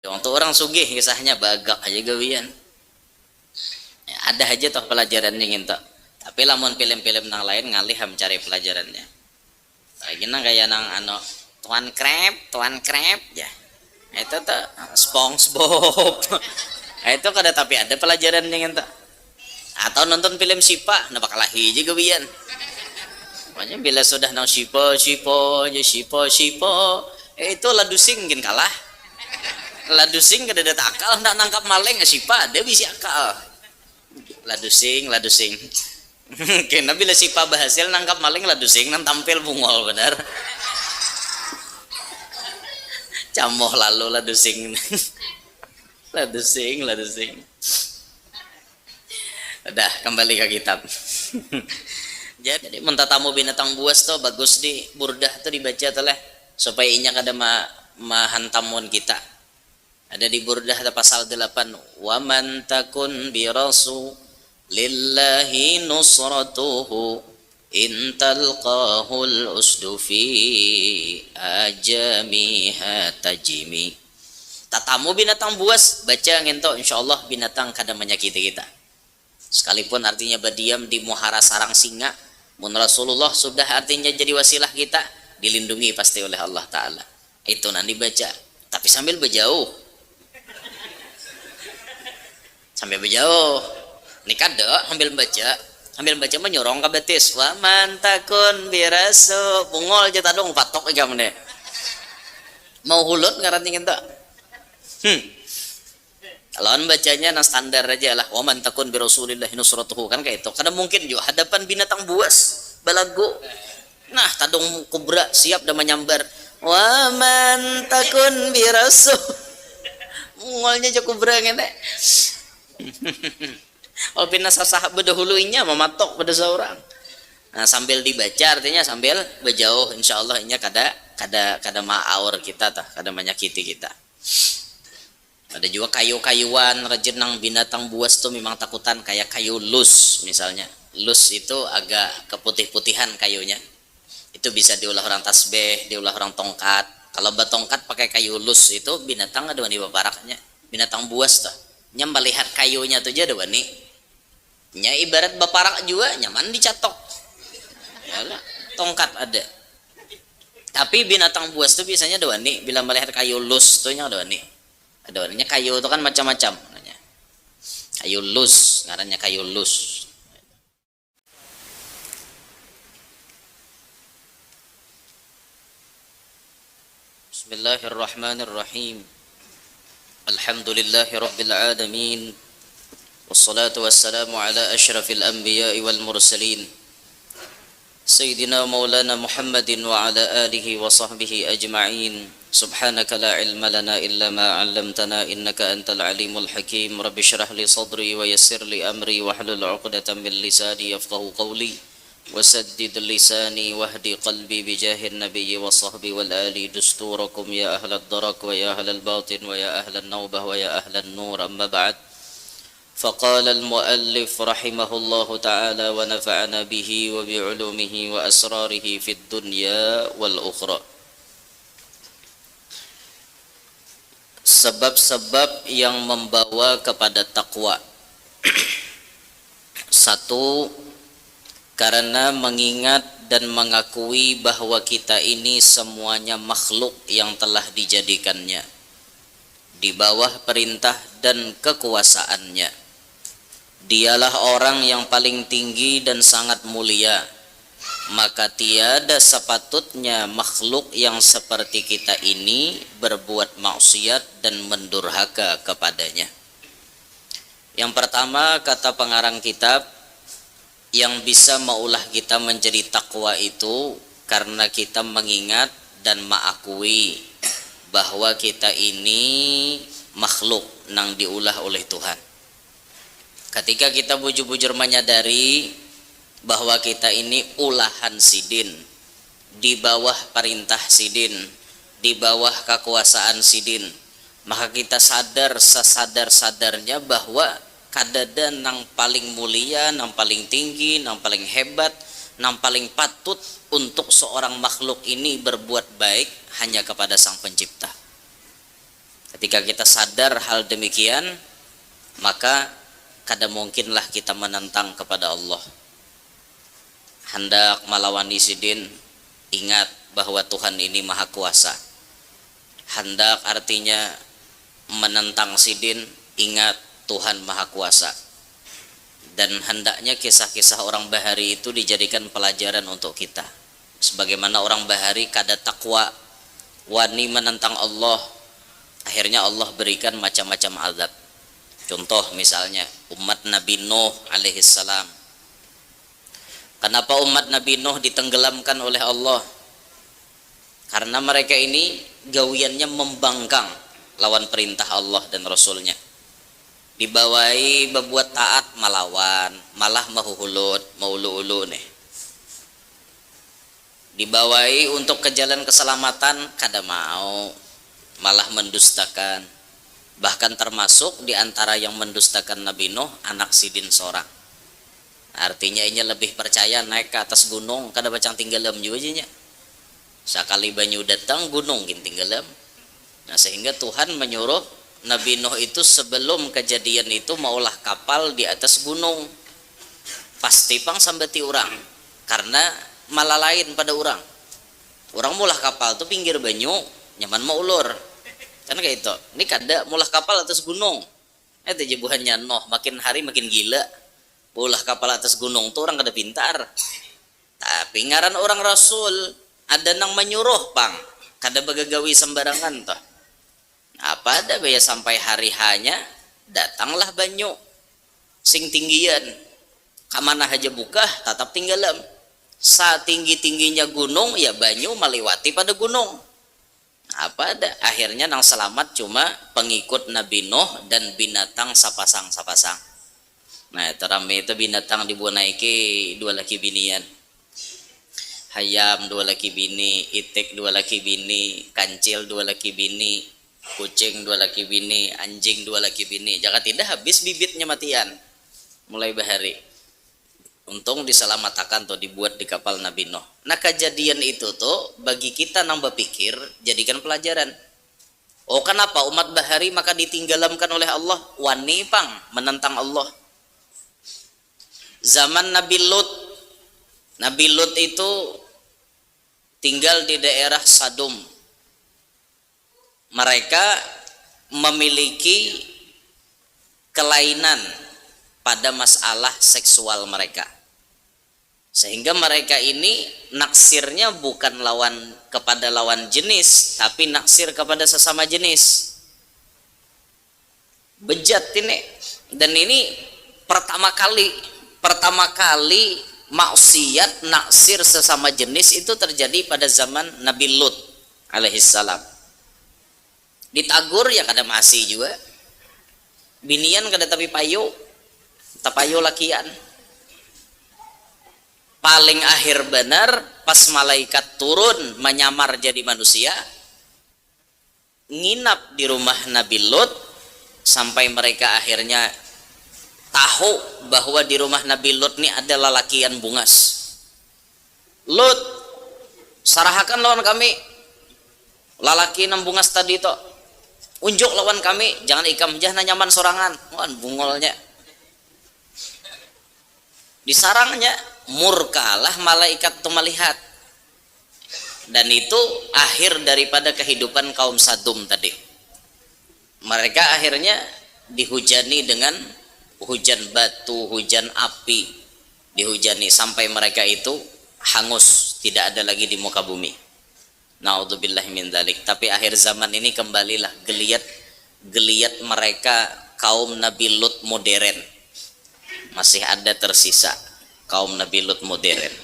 Untuk orang sugih kisahnya bagak aja gawian. Ya, ada aja toh pelajarannya gitu. Tapi lamun film-film nang lain ngalih mencari pelajarannya. Lagi nang kayak nang Tuan Crab ya. Itu tuh SpongeBob. Nah, itu kada tapi ada pelajarannya gitu. Atau nonton film Sipa, nah bakal hiji gawian. Pokoknya bila sudah nang Sipa Sipa aja Sipa, itu ladusing mungkin kalah. Ladusing kada ada akal hendak nangkap maling Sipa dia bisa akal. Ladusing kena bila Sipa berhasil nangkap maling ladusing nang tampil bungol benar. Camoh lalu ladusing. ladusing udah kembali ke kitab. Jadi mentatamu binatang buas tuh bagus di burdah tuh dibaca tuh lah supaya inya kada mahantamun kita. Ada di burdah ada pasal 8, wa man takun bi rasulillahi nusratuhu in talqahul usdu fi ajamiha tajimi. Tatamu binatang buas baca ngento insyaallah binatang kada menyakiti kita. Sekalipun artinya berdiam di muhara sarang singa, mun Rasulullah sudah artinya jadi wasilah kita, dilindungi pasti oleh Allah Ta'ala. Itu nanti baca, tapi sambil berjauh. Sambil berjauh. Ini kada sambil baca menyorong ke betis. Wa man takun birasu bungol aja tadong patok aja mana. Mau hulut ngarannya kita. Kalau bacanya nah standar aja lah, wa man takun bi rasulillahi nusratuhu kan kayak itu. Karena mungkin juga hadapan binatang buas balago. Nah, tadung kubra siap dan menyambar. Wa man takun bi rasul. Mungolnya je kubra ngene. Kalau pina sasah bedahulunya mematok pada seorang. Nah, sambil dibaca artinya sambil berjauh insyaallah inya kada maaur kita tah, kada menyakiti kita. Ada juga kayu-kayuan rejenang binatang buas tuh memang takutan kayak kayu lus misalnya. Lus itu agak keputih-putihan kayunya. Itu bisa diolah orang tasbih, diolah orang tongkat. Kalau batongkat pakai kayu lus itu binatang ada wani babaraknya. Binatang buas tuh. Nya melihat kayunya tuh jadi wani. Nya ibarat baparak juga nyaman dicatok. Yalah, tongkat ada. Tapi binatang buas tuh biasanya ada wani bila melihat kayu lus tuh nya ada wani. Ada warnanya kayu itu kan macam-macam namanya. Kayu lus, ngarannya kayu lus. Bismillahirrahmanirrahim. Alhamdulillahi rabbil alamin. Wassalatu wassalamu ala asyrafil anbiya'i wal mursalin. Sayyidina Maulana Muhammadin wa ala alihi wa sahbihi ajma'in. سبحانك لا علم لنا إلا ما علمتنا إنك أنت العليم الحكيم رب اشرح لي صدري ويسر لي أمري واحلل عقدة من لساني يفقه قولي وسدد لساني واهدي قلبي بجاه النبي والصحب والآل دستوركم يا أهل الدرك ويا أهل الباطن ويا أهل النوبة ويا أهل النور أما بعد فقال المؤلف رحمه الله تعالى ونفعنا به وبعلومه وأسراره في الدنيا والأخرى. Sebab-sebab yang membawa kepada takwa. Satu, karena mengingat dan mengakui bahwa kita ini semuanya makhluk yang telah dijadikannya di bawah perintah dan kekuasaannya. Dialah orang yang paling tinggi dan sangat mulia. Maka tiada sepatutnya makhluk yang seperti kita ini berbuat maksiat dan mendurhaka kepadanya. Yang pertama, kata pengarang kitab, yang bisa maulah kita menjadi takwa itu karena kita mengingat dan mengakui bahwa kita ini makhluk nang diulah oleh Tuhan. Ketika kita bujur-bujur menyadari bahwa kita ini ulahan sidin, di bawah perintah sidin, di bawah kekuasaan sidin, maka kita sadar sesadar-sadarnya bahwa kadada nang paling mulia, nang paling tinggi, nang paling hebat, nang paling patut untuk seorang makhluk ini berbuat baik hanya kepada Sang Pencipta. Ketika kita sadar hal demikian, maka kada mungkinlah kita menentang kepada Allah. Hendak malawani sidin, ingat bahwa Tuhan ini maha kuasa. Hendak artinya menentang sidin, ingat Tuhan maha kuasa. Dan hendaknya kisah-kisah orang bahari itu dijadikan pelajaran untuk kita. Sebagaimana orang bahari kada takwa, wani menentang Allah, akhirnya Allah berikan macam-macam azab. Contoh misalnya umat Nabi Nuh alaihissalam. Kenapa umat Nabi Nuh ditenggelamkan oleh Allah? Karena mereka ini gawiannya membangkang lawan perintah Allah dan Rasulnya. Dibawahi berbuat taat malawan, malah mahuhulut, maulu-ulu nih. Dibawahi untuk ke jalan keselamatan, kada mau, malah mendustakan. Bahkan termasuk di antara yang mendustakan Nabi Nuh, anak sidin seorang. Artinya ini lebih percaya naik ke atas gunung, kada bacang tinggalam juga aja nya. Sekali banyu datang gunung gin tinggalam. Nah, sehingga Tuhan menyuruh Nabi Nuh itu sebelum kejadian itu maulah kapal di atas gunung. Pasti pang sambati orang, karena malah lain pada orang. Orang mulah kapal tuh pinggir banyu, nyaman mau ulur. Kan kayak itu. Ini kada mulah kapal atas gunung. Itu jebuhannya Nuh, makin hari makin gila. Mulah kapal atas gunung tuh orang kada pintar. Tapi ngaran orang Rasul ada nang menyuruh pang, kada bagagawi sembarangan toh. Apa ada baya sampai hari hanya datanglah banyu sing tinggian kamana haja buka tetap tinggalam. Saat tinggi-tingginya gunung ya banyu melewati pada gunung. Apa ada akhirnya nang selamat cuma pengikut Nabi Nuh dan binatang sapasang-sapasang. Nah, terame itu binatang dibuat naiki dua laki binian. Hayam dua laki bini, itik dua laki bini, kancil dua laki bini, kucing dua laki bini, anjing dua laki bini. Jangan tidak habis bibitnya matian mulai bahari. Untung diselamatkan tuh dibuat di kapal Nabi Nuh. Nah, kejadian itu tuh bagi kita nang berpikir jadikan pelajaran. Oh, kenapa umat bahari maka ditinggalamkan oleh Allah? Wani pang menentang Allah. Zaman Nabi Lut, Nabi Lut itu tinggal di daerah Sadum. Mereka memiliki kelainan pada masalah seksual mereka, sehingga mereka ini naksirnya bukan kepada lawan jenis, tapi naksir kepada sesama jenis. Bejat ini. Dan ini pertama kali maksiat naksir sesama jenis itu terjadi pada zaman Nabi Lut alaihissalam. Ditagur ya kada masih juga. Binian kada tapi payu, tapayo lakian. Paling akhir benar pas malaikat turun menyamar jadi manusia, nginap di rumah Nabi Lut sampai mereka akhirnya tahu bahwa di rumah Nabi Lut ini ada lalakian bungas. Lut, sarahakan lawan kami lalaki nang bungas tadi to. Unjuk lawan kami, jangan ikam jahna nyaman sorangan. Wan bungolnya. Disarangnya murkalah malaikat itu melihat. Dan itu akhir daripada kehidupan kaum Sadum tadi. Mereka akhirnya dihujani dengan hujan batu, hujan api, dihujani sampai mereka itu hangus, tidak ada lagi di muka bumi. Naudzubillahi min dzalik. Tapi akhir zaman ini kembalilah geliat mereka kaum Nabi Lut modern. Masih ada tersisa kaum Nabi Lut modern.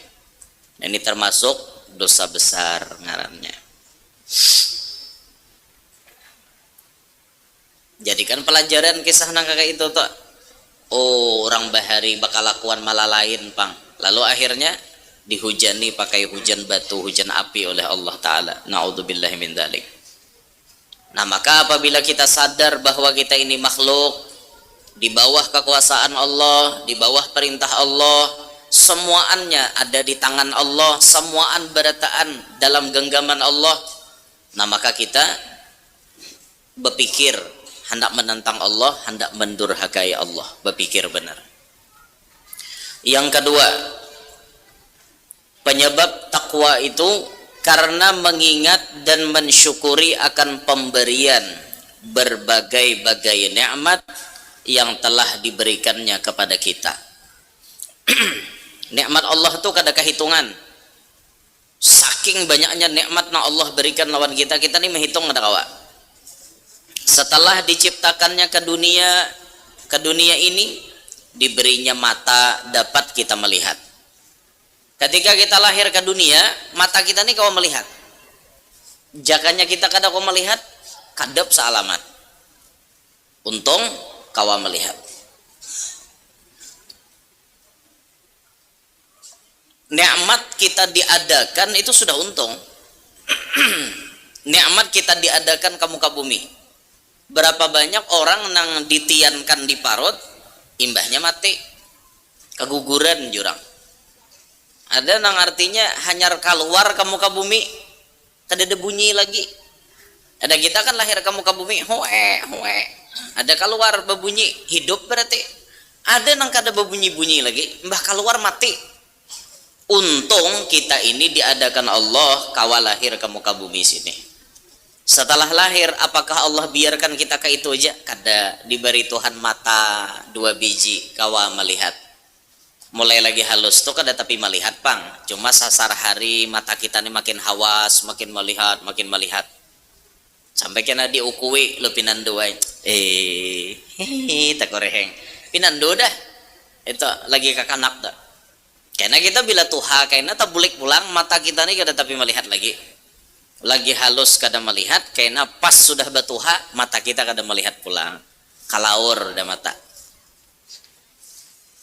Ini termasuk dosa besar ngarannya. Jadikan pelajaran kisah nang kakak itu toh. Oh, orang bahari bakal lakuan malah lain pang. Lalu akhirnya dihujani pakai hujan batu, hujan api oleh Allah Ta'ala. Na'udzubillahi min dzalik. Nah, maka apabila kita sadar bahwa kita ini makhluk di bawah kekuasaan Allah, di bawah perintah Allah, semuanya ada di tangan Allah, semuaan berataan dalam genggaman Allah, nah maka kita berpikir hendak menentang Allah, hendak mendurhakai Allah, berpikir benar. Yang kedua, penyebab takwa itu karena mengingat dan mensyukuri akan pemberian berbagai-bagai nikmat yang telah diberikannya kepada kita. Nikmat Allah itu kada kehitungan. Saking banyaknya nikmat yang Allah berikan lawan kita, kita ini menghitung ada kawa. Setelah diciptakannya ke dunia ini diberinya mata dapat kita melihat. Ketika kita lahir ke dunia, mata kita ini kau melihat. Jakanya kita kada kau melihat, kadap sealamat. Untung kau melihat. Nikmat kita diadakan itu sudah untung. Nikmat kita diadakan ke muka bumi. Berapa banyak orang yang ditiankan di parut, imbahnya mati, keguguran jurang. Ada nang artinya hanya keluar ke muka bumi, kada ada bunyi lagi. Ada kita kan lahir ke muka bumi, hoe. Ada keluar berbunyi, hidup berarti. Ada nang kada berbunyi-bunyi lagi, mbah keluar mati. Untung kita ini diadakan Allah kawal lahir ke muka bumi sini. Setelah lahir, apakah Allah biarkan kita ke itu aja? Kada, diberi Tuhan mata 2 biji kawa melihat. Mulai lagi halus tuh kada tapi melihat pang. Cuma sasar hari mata kita ini makin hawas, makin melihat. Sampai kena diukui lo pinando ay. Tak koreheng. Pinando dah. Itu lagi kakanak dah. Karena kita bila tuha, karena tak bulik pulang mata kita ini kada tapi melihat lagi. Lagi halus kada melihat, karena pas sudah batuha mata kita kada melihat pulang. Kalaur dah mata.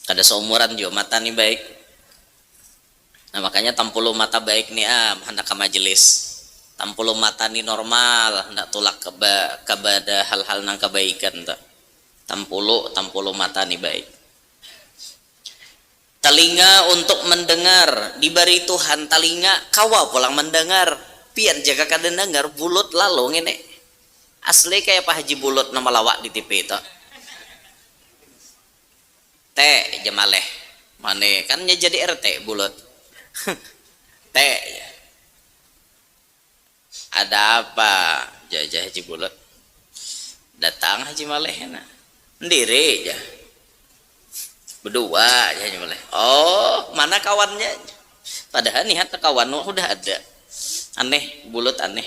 Kada seumuran juga mata nih baik. Nah makanya tampulu mata baik nih hendak ke majelis. Tampulu mata nih normal, hendak tulak kepada hal-hal nang kebaikan tuh. Tampulu mata nih baik. Telinga untuk mendengar, diberi Tuhan telinga, kawa pulang mendengar. Pian jaga kada dengar bulut lalu ngene. Asli kayak Pak Haji Bulut nama lawak di TV itu. Teh jemaleh mane kan jadi RT bulut. Teh ada apa jajah Haji Bulut datang Haji Maleh na sendiri aja berdua aja Haji Maleh. Oh mana kawannya, padahal niat kawan udah ada. Aneh Bulut aneh,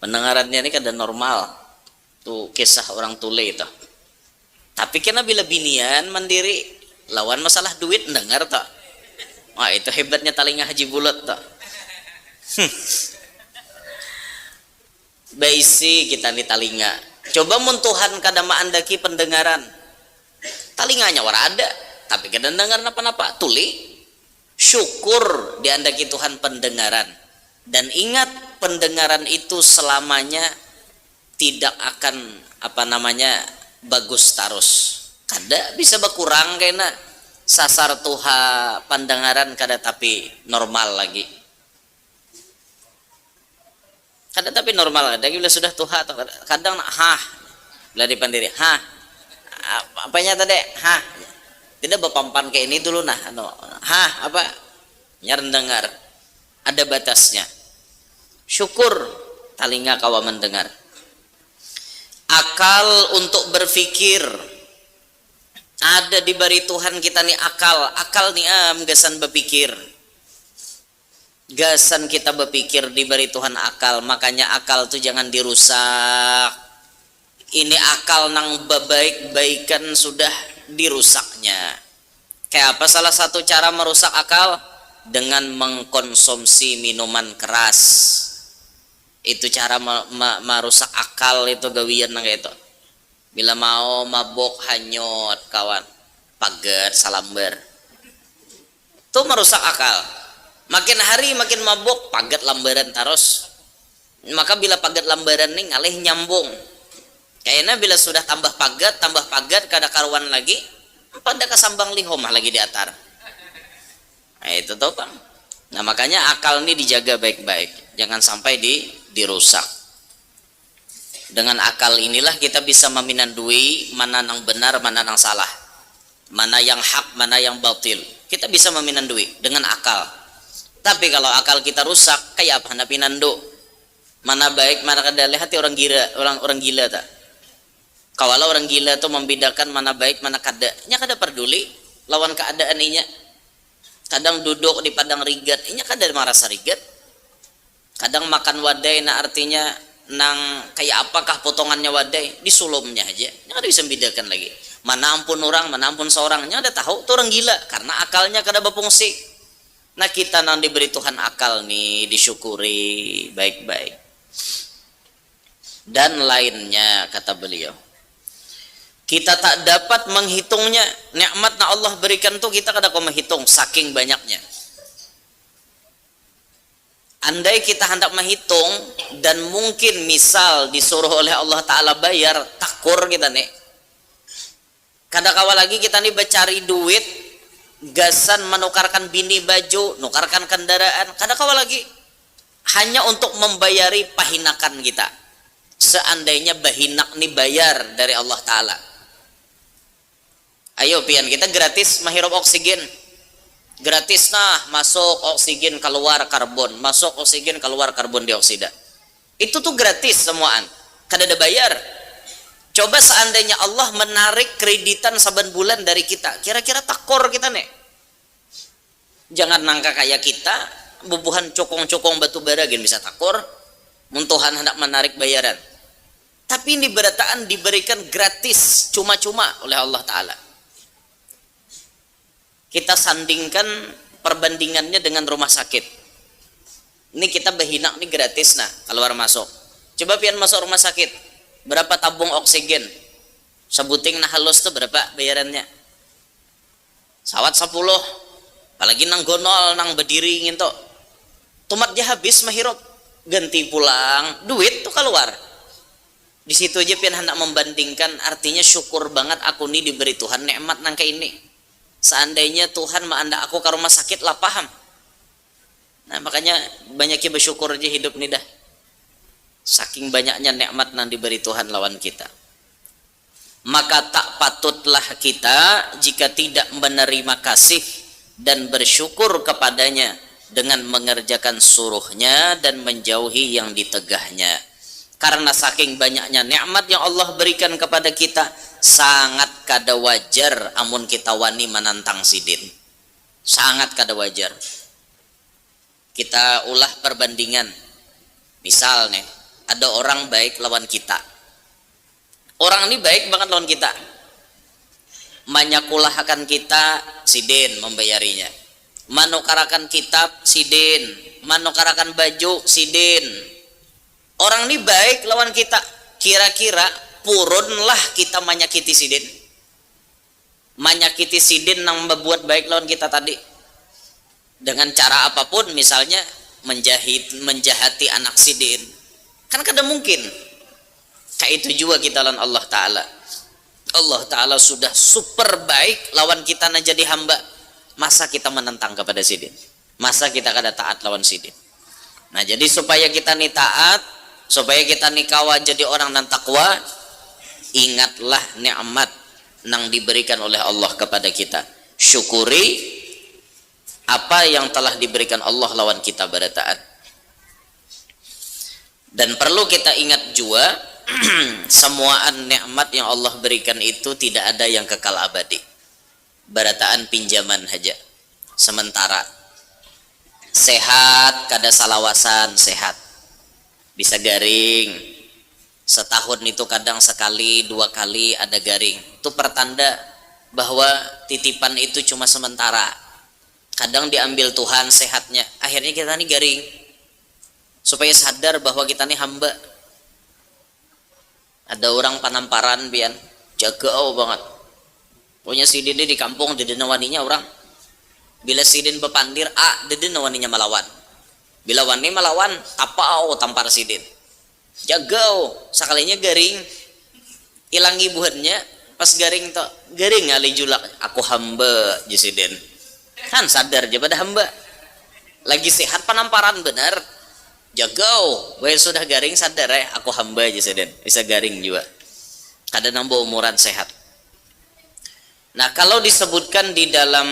pendengarannya ini kada normal tuh, kisah orang tule itu. Tapi kena bila binian mandiri lawan masalah duit dengar tak. Wah itu hebatnya telinga Haji Bulut tak. Baisi kita nih telinga. Coba mun Tuhan kada maandaki pendengaran. Telinganya wara ada, tapi kada dengar napa-napa. Tuli syukur diandaki Tuhan pendengaran. Dan ingat pendengaran itu selamanya tidak akan bagus terus. Kada bisa berkurang kena sasar tuha pendengaran kada tapi normal lagi. Kada tapi normal ada bila sudah tuha kadang bila dipandiri apanya tadi tidak berpampan kayak ini dulu apa nyar dengar ada batasnya. Syukur telinga kawa mendengar. Akal untuk berpikir ada diberi Tuhan kita nih akal nih gasan berpikir, gasan kita berpikir diberi Tuhan akal. Makanya akal tuh jangan dirusak. Ini akal nang baik-baikan sudah dirusaknya. Kayak apa salah satu cara merusak akal? Dengan mengkonsumsi minuman keras. Itu cara merusak akal itu gawian nang itu. Bila mau mabok hanyut kawan, paget salamber. Itu merusak akal. Makin hari makin mabok, paget lambaran terus. Maka bila paget lambaran nih ngalih nyambung. Kayaknya bila sudah tambah paget kada karuan lagi, pada kesambang lihomah lagi di atar. Nah, itu tuh Bang. Nah makanya akal ini dijaga baik-baik, jangan sampai dirusak. Dengan akal inilah kita bisa meminandui mana yang benar, mana yang salah, mana yang hak, mana yang batil. Kita bisa meminandui dengan akal. Tapi kalau akal kita rusak, kayak apa hendak pinando? Mana baik, mana kada hati orang gila, orang gila tak? Kalau orang gila itu membedakan mana baik, mana kada. Nya kada peduli lawan keadaan inya. Kadang duduk di padang rigat, inya kada merasa rigat. Kadang makan wadai, nah artinya nang kayak apakah potongannya wadai, di sulumnya aja. Nya kada bisa membedakan lagi. Mana ampun orang, mana ampun seorang. Nya ada tahu tuh orang gila karena akalnya kada berfungsi. Nah kita nang diberi Tuhan akal nih, disyukuri baik-baik. Dan lainnya kata beliau, kita tak dapat menghitungnya. Nikmat na Allah berikan tuh kita kada kau menghitung saking banyaknya. Andai kita hendak menghitung dan mungkin misal disuruh oleh Allah Ta'ala bayar, takur kita nih. Kada kawa lagi kita nih bercari duit, gasan menukarkan bini baju, nukarkan kendaraan, kada kawa lagi. Hanya untuk membayari pahinakan kita. Seandainya bahinak nih bayar dari Allah Ta'ala. Ayo pian kita gratis menghirup oksigen, gratis nah masuk oksigen keluar karbon, masuk oksigen keluar karbon dioksida, itu tuh gratis semuaan, kada ada bayar. Coba seandainya Allah menarik kreditan saban bulan dari kita, kira-kira takor kita nih. Jangan nangka kayak kita bubuhan cokong-cokong batu bara gen bisa takor, muntuhan hendak menarik bayaran. Tapi ini berataan diberikan gratis, cuma-cuma oleh Allah Ta'ala. Kita sandingkan perbandingannya dengan rumah sakit. Ini kita berhinak nih gratis nah keluar masuk. Coba pian masuk rumah sakit, berapa tabung oksigen? Sebuting nah halus tuh berapa bayarannya? Sawat 10. Apalagi nang gonol, nang berdiri gitu. Tomat dia habis mahirop, ganti pulang, duit tuh keluar. Di situ aja pian hendak membandingkan, artinya syukur banget aku nih diberi Tuhan nikmat nang kayak ini. Seandainya Tuhan ma'anda aku ke rumah sakit lah paham. Nah makanya banyaknya bersyukur aja hidup nih dah. Saking banyaknya nikmat yang diberi Tuhan lawan kita. Maka tak patutlah kita jika tidak menerima kasih dan bersyukur kepadanya dengan mengerjakan suruhnya dan menjauhi yang ditegahnya. Karena saking banyaknya nikmat yang Allah berikan kepada kita, sangat kada wajar amun kita wani menantang sidin. Sangat kada wajar. Kita ulah perbandingan. Misal nih, ada orang baik lawan kita. Orang ini baik banget lawan kita. Manyakulahkan kita, sidin membayarinya. Manukarakan kitab, sidin. Manukarakan baju, sidin. Orang ini baik lawan kita. Kira-kira purunlah kita menyakiti sidin. Menyakiti sidin yang membuat baik lawan kita tadi. Dengan cara apapun, misalnya menjahati anak sidin. Kan kada mungkin. Kayak itu juga kita lawan Allah Ta'ala. Allah Ta'ala sudah super baik lawan kita na jadi hamba. Masa kita menentang kepada sidin? Masa kita kada taat lawan sidin? Nah jadi supaya kita nih taat, supaya kita nih kawa jadi orang dan takwa, ingatlah nikmat yang diberikan oleh Allah kepada kita. Syukuri apa yang telah diberikan Allah lawan kita berataan. Dan perlu kita ingat juga semua nikmat yang Allah berikan itu tidak ada yang kekal abadi. Berataan pinjaman saja sementara. Sehat kada salawasan, sehat bisa garing. Setahun itu kadang sekali, 2 kali ada garing. Itu pertanda bahwa titipan itu cuma sementara. Kadang diambil Tuhan sehatnya, akhirnya kita nih garing. Supaya sadar bahwa kita nih hamba. Ada orang panamparan bian, jaga banget. Punya sidin di kampung, deden waninya orang. Bila sidin bepandir, deden waninya melawan. Bila wani melawan, tapau tampar sidin. Jaga, sekalinya garing, hilang ibuhannya, pas garing to, garing ali julak, aku hamba jisidin. Kan sadar aja pada hamba. Lagi sehat panamparan benar. jagau bae sudah garing sadar aku hamba aja saden bisa garing juga kada nambah umuran sehat. Nah, kalau disebutkan di dalam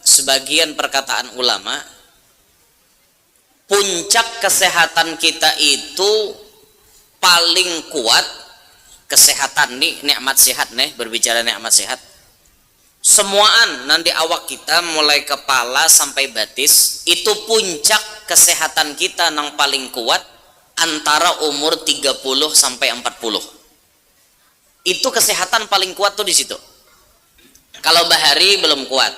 sebagian perkataan ulama, puncak kesehatan kita itu paling kuat kesehatan nih, nikmat sehat nih, berbicara nikmat sehat. Semuaan nanti awak kita mulai kepala sampai batis itu puncak kesehatan kita yang paling kuat antara umur 30 sampai 40. Itu kesehatan paling kuat tuh di situ. Kalau bahari belum kuat.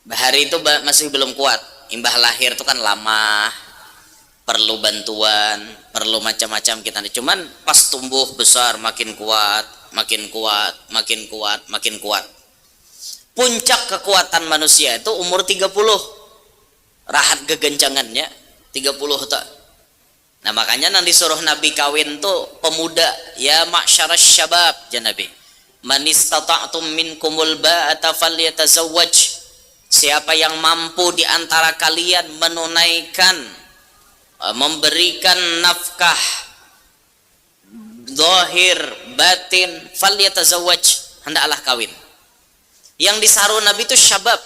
Bahari itu masih belum kuat. Imbah lahir itu kan lama, perlu bantuan, perlu macam-macam kita. Cuman pas tumbuh besar makin kuat, makin kuat, makin kuat, makin kuat. Puncak kekuatan manusia itu umur 30. Rahat kegencangannya 30 tak. Nah, makanya nanti suruh Nabi kawin tuh pemuda, ya ma'syarasy syabab, jan Nabi. Man istata'tum minkumul ba'ata falyatazawwaj. Siapa yang mampu di antara kalian menunaikan, memberikan nafkah zahir batin, falyatazawwaj, hendaklah kawin. Yang disaru Nabi itu syabab.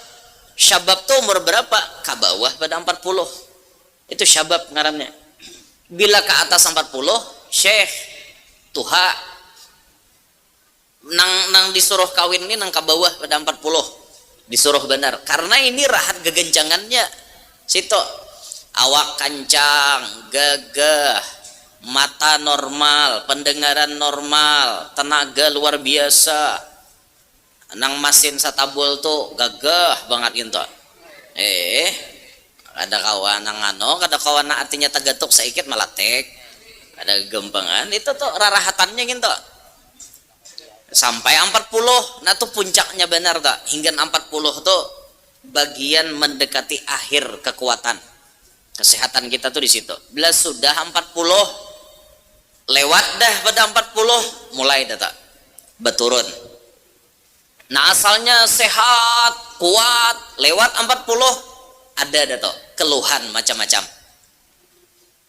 Syabab tuh umur berapa? Ke bawah pada 40. Itu syabab ngarannya. Bila ke atas 40, syekh, tuha. Nang disuruh kawin ini nang ke bawah pada 40. Disuruh benar. Karena ini rahat gegencangannya. Situ. Awak kancang, gagah, mata normal, pendengaran normal, tenaga luar biasa. Nang masin satabul tuh gagah banget gitu. Ada kawan nang kada kawan artinya tagatuk saikit malatek. Ada gempangan itu tuh rarahatannya gitu. Sampai 40, nah tuh puncaknya benar tak? Hingga 40 tuh bagian mendekati akhir kekuatan. Kesehatan kita tuh di situ. Bila sudah 40 lewat dah pada 40 mulai dah tak berturun. Nah, asalnya sehat, kuat, lewat 40 ada dah tuh keluhan macam-macam.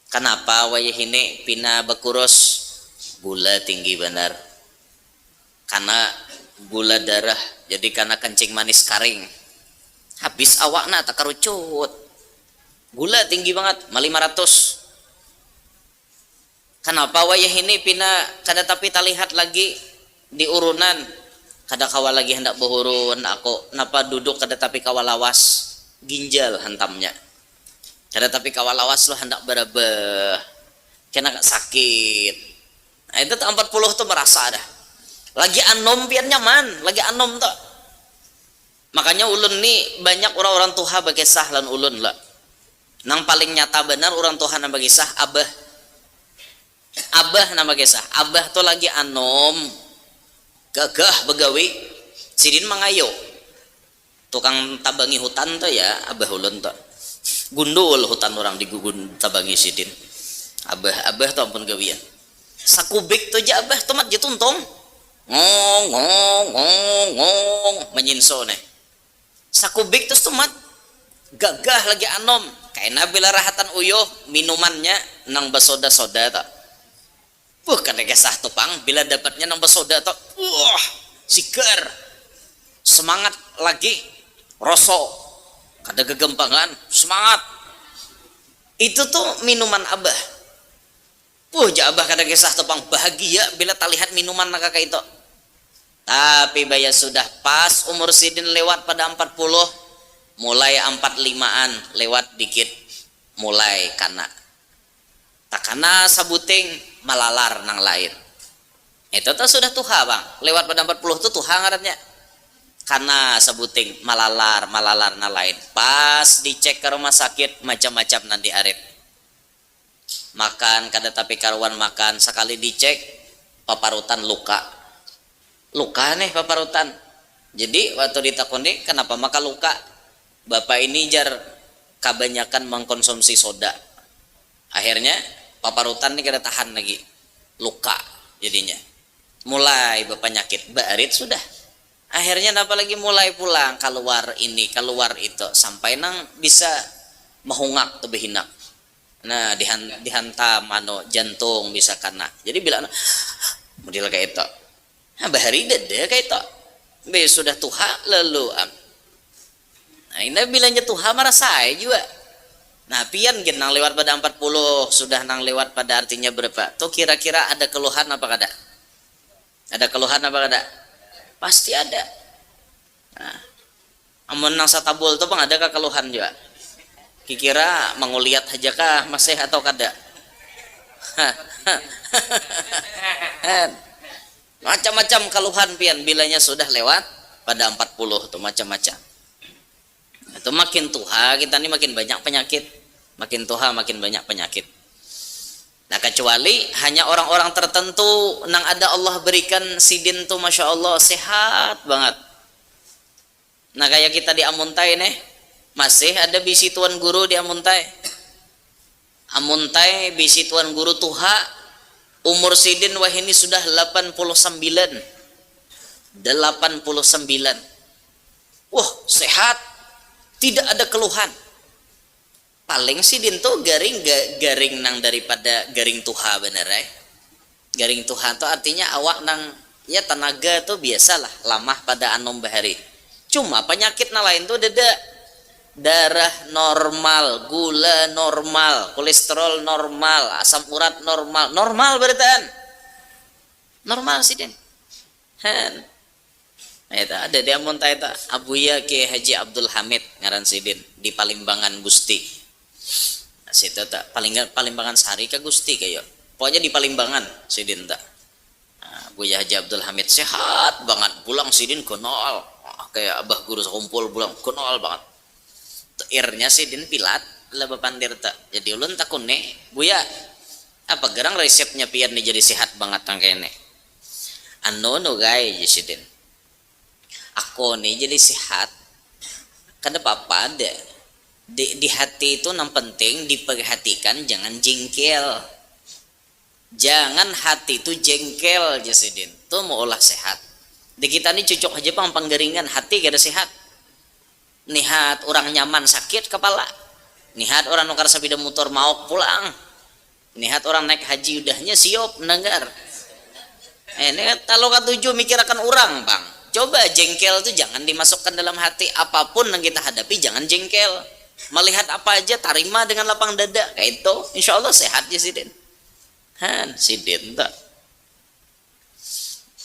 Kenapa wayah ini pina bekurus? Gula tinggi benar. Karena gula darah, jadi karena kencing manis karing. Habis awakna tak kerucut. Gula tinggi banget, 500. Kenapa wayah ini pina kada tapi tak lihat lagi di urunan. Kada kawal lagi hendak berurun aku. Napa duduk kada tapi kawal lawas ginjal hantamnya. Kada tapi kawal lawas lo hendak berabah. Kena sakit. Nah, itu 40 tuh merasa dah. Lagi anom biar nyaman, lagi anom tuh. Makanya ulun nih banyak orang-orang tuha bakisah lan ulun lah. Nang paling nyata benar orang Tuhan nama kisah abah nama kisah abah tuh lagi anom gagah begawi sidin mangayo tukang tabangi hutan tuh ya abah ulun tuh gundul hutan orang di gugun tabangi sidin abah tuh ampun gawian sakubik tuh aja abah tuh mat jatuntong ngong ngong ngong ngong menyinso nih sakubik terus tuh mat gagah lagi anom kaina bila rahatan uyuh minumannya nang basoda-soda tak kada kesah tupang bila dapatnya nang basoda tak siker semangat lagi rosok kada gegempangan semangat itu tuh minuman abah abah kada kesah tupang bahagia bila tak lihat minuman nak kakak itu tapi baya sudah pas umur sidin lewat pada 40 mulai 45an lewat dikit mulai kana tak kana sabuting malalar nang lain itu tuh sudah tuha bang lewat pada 40 tuh tuha ngarannya kana sabuting malalar nang lain pas dicek ke rumah sakit macam-macam nanti arif makan kada tapi karuan makan sekali dicek paparutan luka nih paparutan jadi waktu ditakoni kenapa maka luka bapak ini jar kebanyakan mengkonsumsi soda akhirnya paparutan ini kada tahan lagi luka jadinya mulai bapak nyakit barit sudah akhirnya apa lagi mulai pulang keluar ini keluar itu sampai nang bisa mahungak tuh behinak Nah, dihantam jantung bisa kena. Jadi bilang model kayak itu. Nah, bahari dede kayak itu. Be sudah tuha lalu nah, ini bilangnya tuha marah saya juga. Nah, pian gen nang lewat pada 40 sudah nang lewat pada artinya berapa? Tuh kira-kira ada keluhan apa kada? Ada keluhan apa kada? Pasti ada. Nah, amun nang satabul tuh bang ada keluhan juga. Kira menguliat aja kah masih atau kada? Macam-macam keluhan pian bilanya sudah lewat pada 40 tuh macam-macam. Itu makin tua kita nih makin banyak penyakit, makin tua makin banyak penyakit. Nah, kecuali hanya orang-orang tertentu nang ada Allah berikan sidin tuh masya Allah sehat banget. Nah, kayak kita di Amuntai nih masih ada bisi tuan guru di Amuntai. Amuntai bisi tuan guru tuha umur sidin wah ini sudah 89. Wah, sehat. Tidak ada keluhan. Paling sidin tuh garing nang daripada garing tuha bener ya. Garing tuha tuh artinya awak nang ya tenaga tuh biasalah lamah pada anom bahari. Cuma penyakit nang lain tuh darah normal, gula normal, kolesterol normal, asam urat normal berarti normal sidin. Nah, itu ada di Amuntai itu Abuya Ki Haji Abdul Hamid ngaran sidin di Palimbangan Gusti. Nah, situ tak Palimbangan Sari ke Gusti kayak. Pokoknya di Palimbangan sidin tak. Nah, Abuya Haji Abdul Hamid sehat banget, pulang sidin konol. Kayak abah guru sekumpul pulang konol banget. Irnya sidin pilat lah bapandir tak. Jadi ulun takun nih, Buya. Apa gerang resepnya pian nih jadi sehat banget tang kene. No guys sidin. Aku nih jadi sehat kada apa-apa ada di hati itu yang penting diperhatikan jangan jengkel, jangan hati itu jengkel jasidin tuh mau olah sehat di kita nih cocok aja pang panggaringan hati kada sehat nihat orang nyaman sakit kepala nihat orang nukar sabida motor mau pulang nihat orang naik haji udahnya siop mendengar ini kalau katujuh mikirakan orang bang. Coba jengkel itu jangan dimasukkan dalam hati, apapun yang kita hadapi jangan jengkel. Melihat apa aja tarima dengan lapang dada kayak itu, insya Allah sehat ya sidin. Sidin tak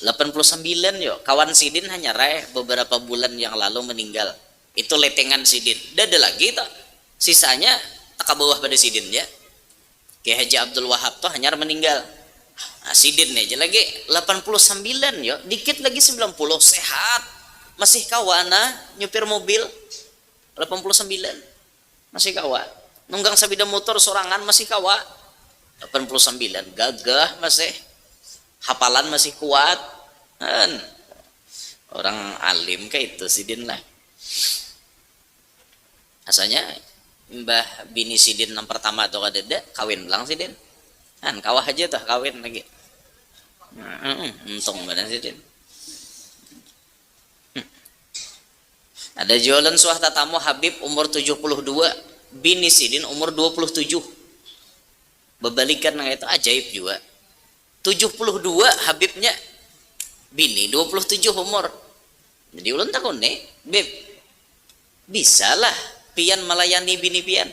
89 yuk, kawan sidin hanya raih beberapa bulan yang lalu meninggal. Itu letengan sidin. Dada lagi tak, sisanya tak ke bawah pada sidin ya. Ki Haji Abdul Wahab tuh hanya meninggal. Nah, sidin aja lagi 89 yo, dikit lagi 90 sehat. Masih kawana nyupir mobil 89. Masih kawa. Nunggang sabida motor sorangan masih kawa. 89 gagah masih. Hafalan masih kuat. Orang alim kayak itu sidin lah. Asalnya Mbah bini sidin yang pertama atau kadeda kawin belang sidin. Kawah aja tuh kawin lagi. Untung benar sidin. Ada jualan suah tatamu Habib umur 72, bini sidin umur 27. Bebalikan itu ajaib juga. 72 Habibnya, bini 27 umur. Jadi ulun takun nih, Beb. Bisalah pian melayani bini pian.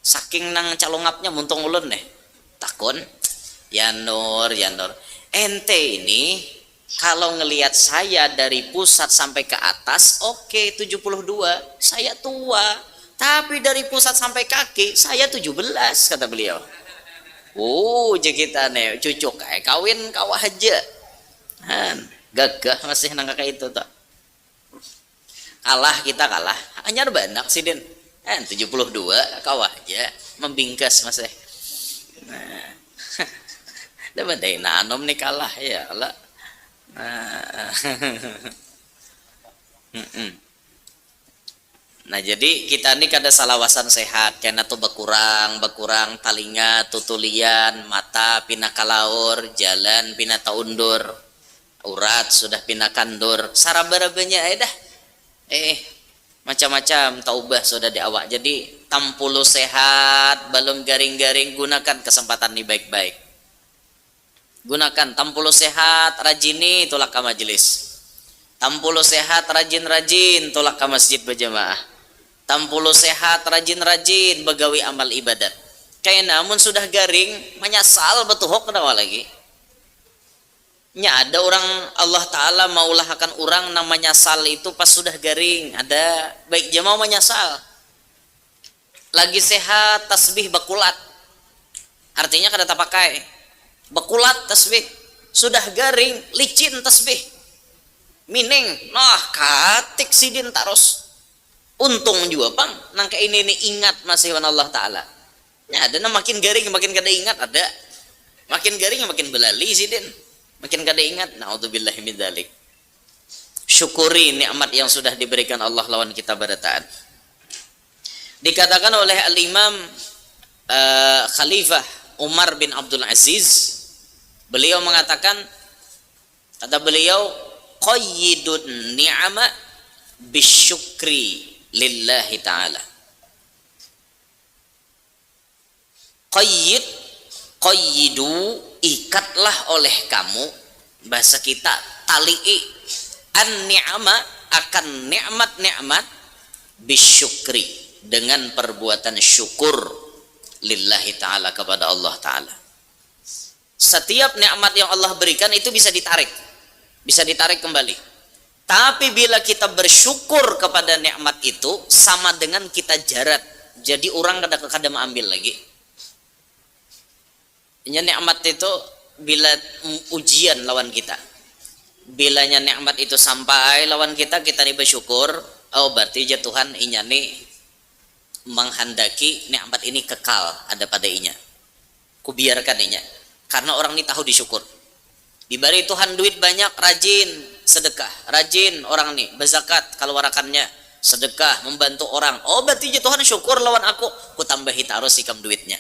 Saking nang calongapnya muntung ulun nih. Takun ya Nur ente ini kalau ngelihat saya dari pusat sampai ke atas oke 72 saya tua tapi dari pusat sampai kaki saya 17 kata beliau. Kita nih cucu kayak kawin kawah aja gagah masih nang kayak itu tak kita kalah hanya banyak sidin 72 kawah aja membingkas masih. Nah, dapat dari nanom nih kalah ya lah. Nah jadi kita nih kada salawasan sehat karena tuh berkurang talinga tutulian mata pina kalaur jalan pina taundur urat sudah pina kandur sarabarabanya dah macam-macam taubah sudah di awak. Jadi tampulu sehat, belum garing-garing, gunakan kesempatan ini baik-baik. Gunakan tampulu sehat, rajini tolak ke majelis. Tampulu sehat, rajin-rajin tolak ke masjid berjamaah. Tampulu sehat, rajin-rajin begawi amal ibadat. Kayak namun sudah garing, menyesal betuhok kenapa lagi? Nya ada orang Allah Ta'ala maulahkan orang namanya sal itu pas sudah garing. Ada baik jamaah menyesal. Lagi sehat, tasbih bakulat. Artinya kada tak pakai. Bakulat tasbih. Sudah garing, licin tasbih. Mining, nah katik sidin taros. Untung juga pang, nangka ini ingat masih wan Allah Ta'ala. Ya ada makin garing makin kada ingat ada. Makin garing makin belali sidin. Makin kada ingat. Na'udzubillahi min dzalik. Syukuri nikmat yang sudah diberikan Allah lawan kita barataan. Dikatakan oleh Al-Imam Khalifah Umar bin Abdul Aziz, beliau mengatakan, kata beliau, qayyidun ni'ama bisyukri lillahi ta'ala. Qayyidu, ikatlah oleh kamu, bahasa kita tali'i, an ni'ama, akan nikmat-nikmat, bisyukri, dengan perbuatan syukur lillahi ta'ala, kepada Allah Ta'ala. Setiap nikmat yang Allah berikan itu bisa ditarik kembali. Tapi bila kita bersyukur kepada nikmat itu, sama dengan kita jarat. Jadi orang kadang-kadang ambil lagi. Ini nikmat itu bila ujian lawan kita. Bilanya nikmat itu sampai lawan kita nih bersyukur, oh berarti ya Tuhan inya nih menghendaki nikmat ini kekal ada pada inya. Kubiarkan inya. Karena orang ini tahu disyukur. Diberi Tuhan duit banyak, rajin sedekah, rajin orang nih berzakat kalau warakannya, sedekah membantu orang. Oh berarti ya Tuhan syukur lawan aku, ku tambahi taruh sikam duitnya.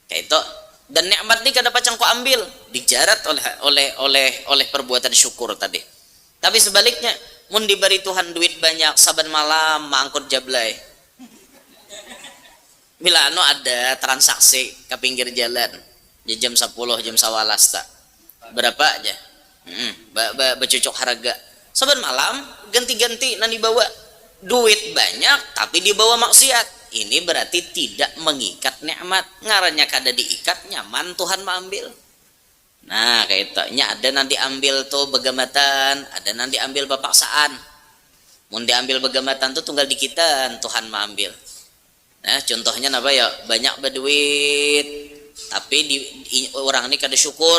Kayak itu. Dan nikmat ini kada pacang ku ambil, dijarat oleh perbuatan syukur tadi. Tapi sebaliknya, mun diberi Tuhan duit banyak, saban malam mangkut jablay. Bila ada transaksi ke pinggir jalan, jam 10 jam 11 tak. Berapa aja? Bercucuk harga. Saban malam ganti-ganti nan dibawa duit banyak tapi dibawa maksiat. Ini berarti tidak mengikat nikmat. Ngarannya kada diikat, nyaman Tuhan mengambil. Nah kayak itu. Ada nanti ambil tuh begamatan, ada nanti ambil bapaksaan. Mun diambil begamatan tuh tunggal dikitan Tuhan mengambil. Nah contohnya apa ya, banyak berduit tapi orang ini kada syukur,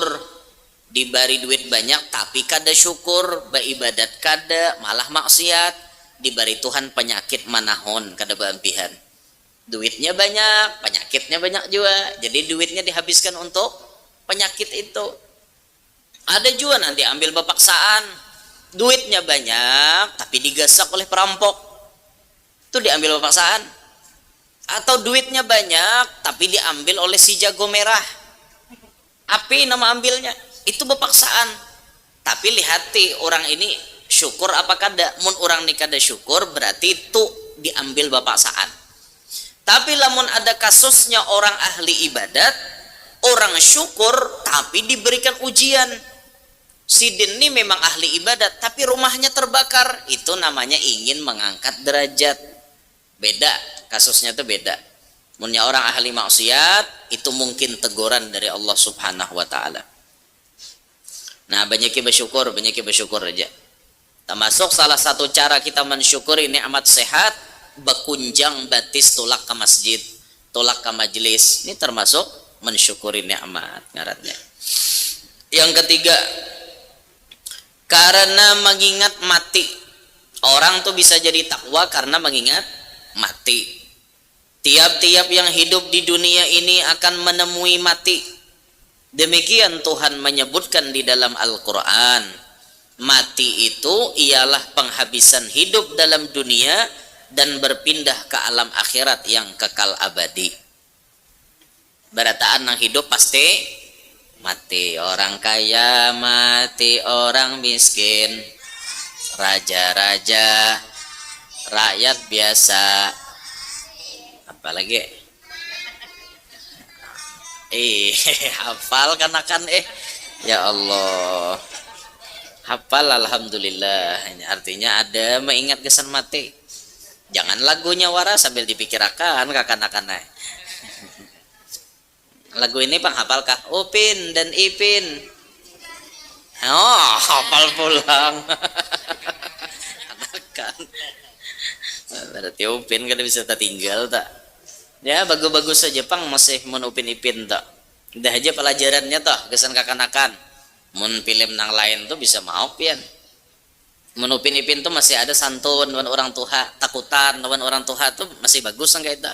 diberi duit banyak tapi kada syukur, beribadat kada, malah maksiat. Diberi Tuhan penyakit manahon kada beampihan. Duitnya banyak, penyakitnya banyak juga. Jadi duitnya dihabiskan untuk penyakit itu. Ada juga nanti ambil bapaksaan, duitnya banyak tapi digasak oleh perampok, itu diambil bapaksaan. Atau duitnya banyak tapi diambil oleh si jago merah, api nama ambilnya, itu bapaksaan. Tapi lihati orang ini syukur apa kada. Mun orang ini kada syukur berarti itu diambil bapaksaan. Tapi lamun ada kasusnya orang ahli ibadat, orang syukur tapi diberikan ujian. Sidin ini memang ahli ibadat tapi rumahnya terbakar, itu namanya ingin mengangkat derajat. Beda, kasusnya itu beda. Munnya orang ahli maksiat, itu mungkin teguran dari Allah Subhanahu wa taala. Nah, banyak bersyukur aja. Termasuk salah satu cara kita mensyukuri nikmat sehat, bekunjang batis tolak ke masjid, tolak ke majelis. Ini termasuk mensyukuri nikmat ngarannya. Yang ketiga, karena mengingat mati. Orang tuh bisa jadi takwa karena mengingat mati. Tiap-tiap yang hidup di dunia ini akan menemui mati. Demikian Tuhan menyebutkan di dalam Al-Quran. Mati itu ialah penghabisan hidup dalam dunia dan berpindah ke alam akhirat yang kekal abadi. Barataan nang hidup pasti mati. Orang kaya mati, orang miskin, raja-raja rakyat biasa. Apalagi hafal kan ya Allah, hafal alhamdulillah. Artinya ada mengingat kesan mati. Jangan lagunya waras sambil dipikirkan kakan-kakan. Lagu ini penghafalkah? Upin dan Ipin. Oh, hafal pulang. Kan berarti Upin kan bisa tertinggal tak? Ya bagus-bagus saja pang masih mun Upin Ipin tak. Udah aja pelajarannya toh kesan kakanakan. Mun film nang lain tuh bisa mau pian. Mun Upin Ipin tuh masih ada santun lawan orang tua, takutan lawan orang tua tuh masih bagus sang kayak itu.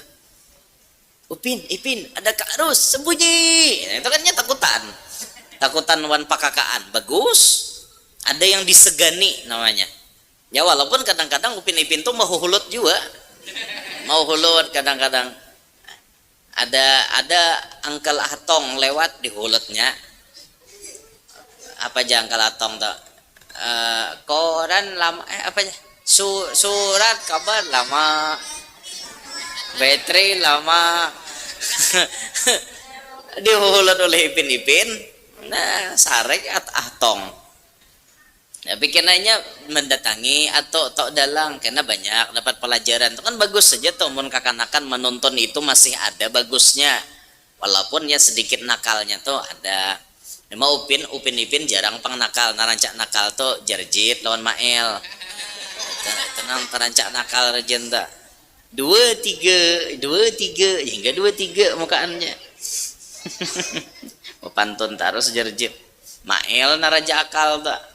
Upin Ipin ada Kak Arus sembunyi. Nah, itu kan takutan. Takutan lawan pakakaan bagus. Ada yang disegani namanya. Ya walaupun kadang-kadang Upin Ipin tuh mau hulut juga, mau hulut kadang-kadang ada Angkel Atong lewat di hulutnya. Apa aja Angkel Atong tuh? Koran lama apa aja? Surat kabar lama, baterai lama. Dihulut oleh Ipin Ipin. Nah sarek Atong. Ya, bikinannya mendatangi atau tok dalang karena banyak dapat pelajaran itu kan bagus saja tuh mun kakanakan menonton itu masih ada bagusnya walaupun ya sedikit nakalnya tuh ada. Memang Upin Ipin jarang pang nakal, narancak nakal tuh Jarjit lawan Mael. Tenang terancak nakal rejenda. 2 3 hingga 2 3 mukaannya. Pantun terus Jarjit. Mael naraja akal tak.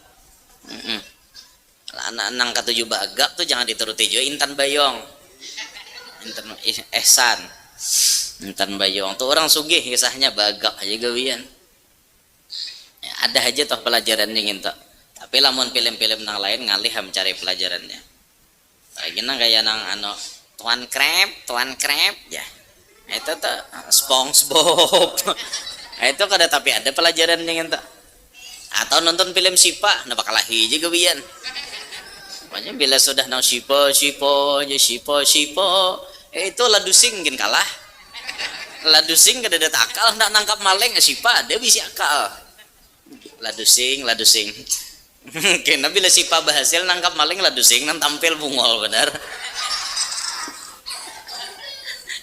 Anak nang ketujuh bagak tuh jangan dituruti juga Intan Bayong, Intan Ehsan, Intan Bayong tuh orang sugih kisahnya bagak aja gawian. Ya, ada aja toh pelajarannya gitu. Tapi lamun film-film nang lain ngalih mencari pelajarannya. Lagi nang kayak nang Tuan Crab ya. Itu tuh SpongeBob. Itu kada tapi ada pelajarannya gitu. Atau nonton film Sipa nah bakal lahi juga bian makanya bila sudah nang Sipa itu ladusing mungkin kalah ladusing kada ada akal nak nangkap maling Sipa dia bisa akal ladusing kena bila Sipa berhasil nangkap maling ladusing nang tampil bungol benar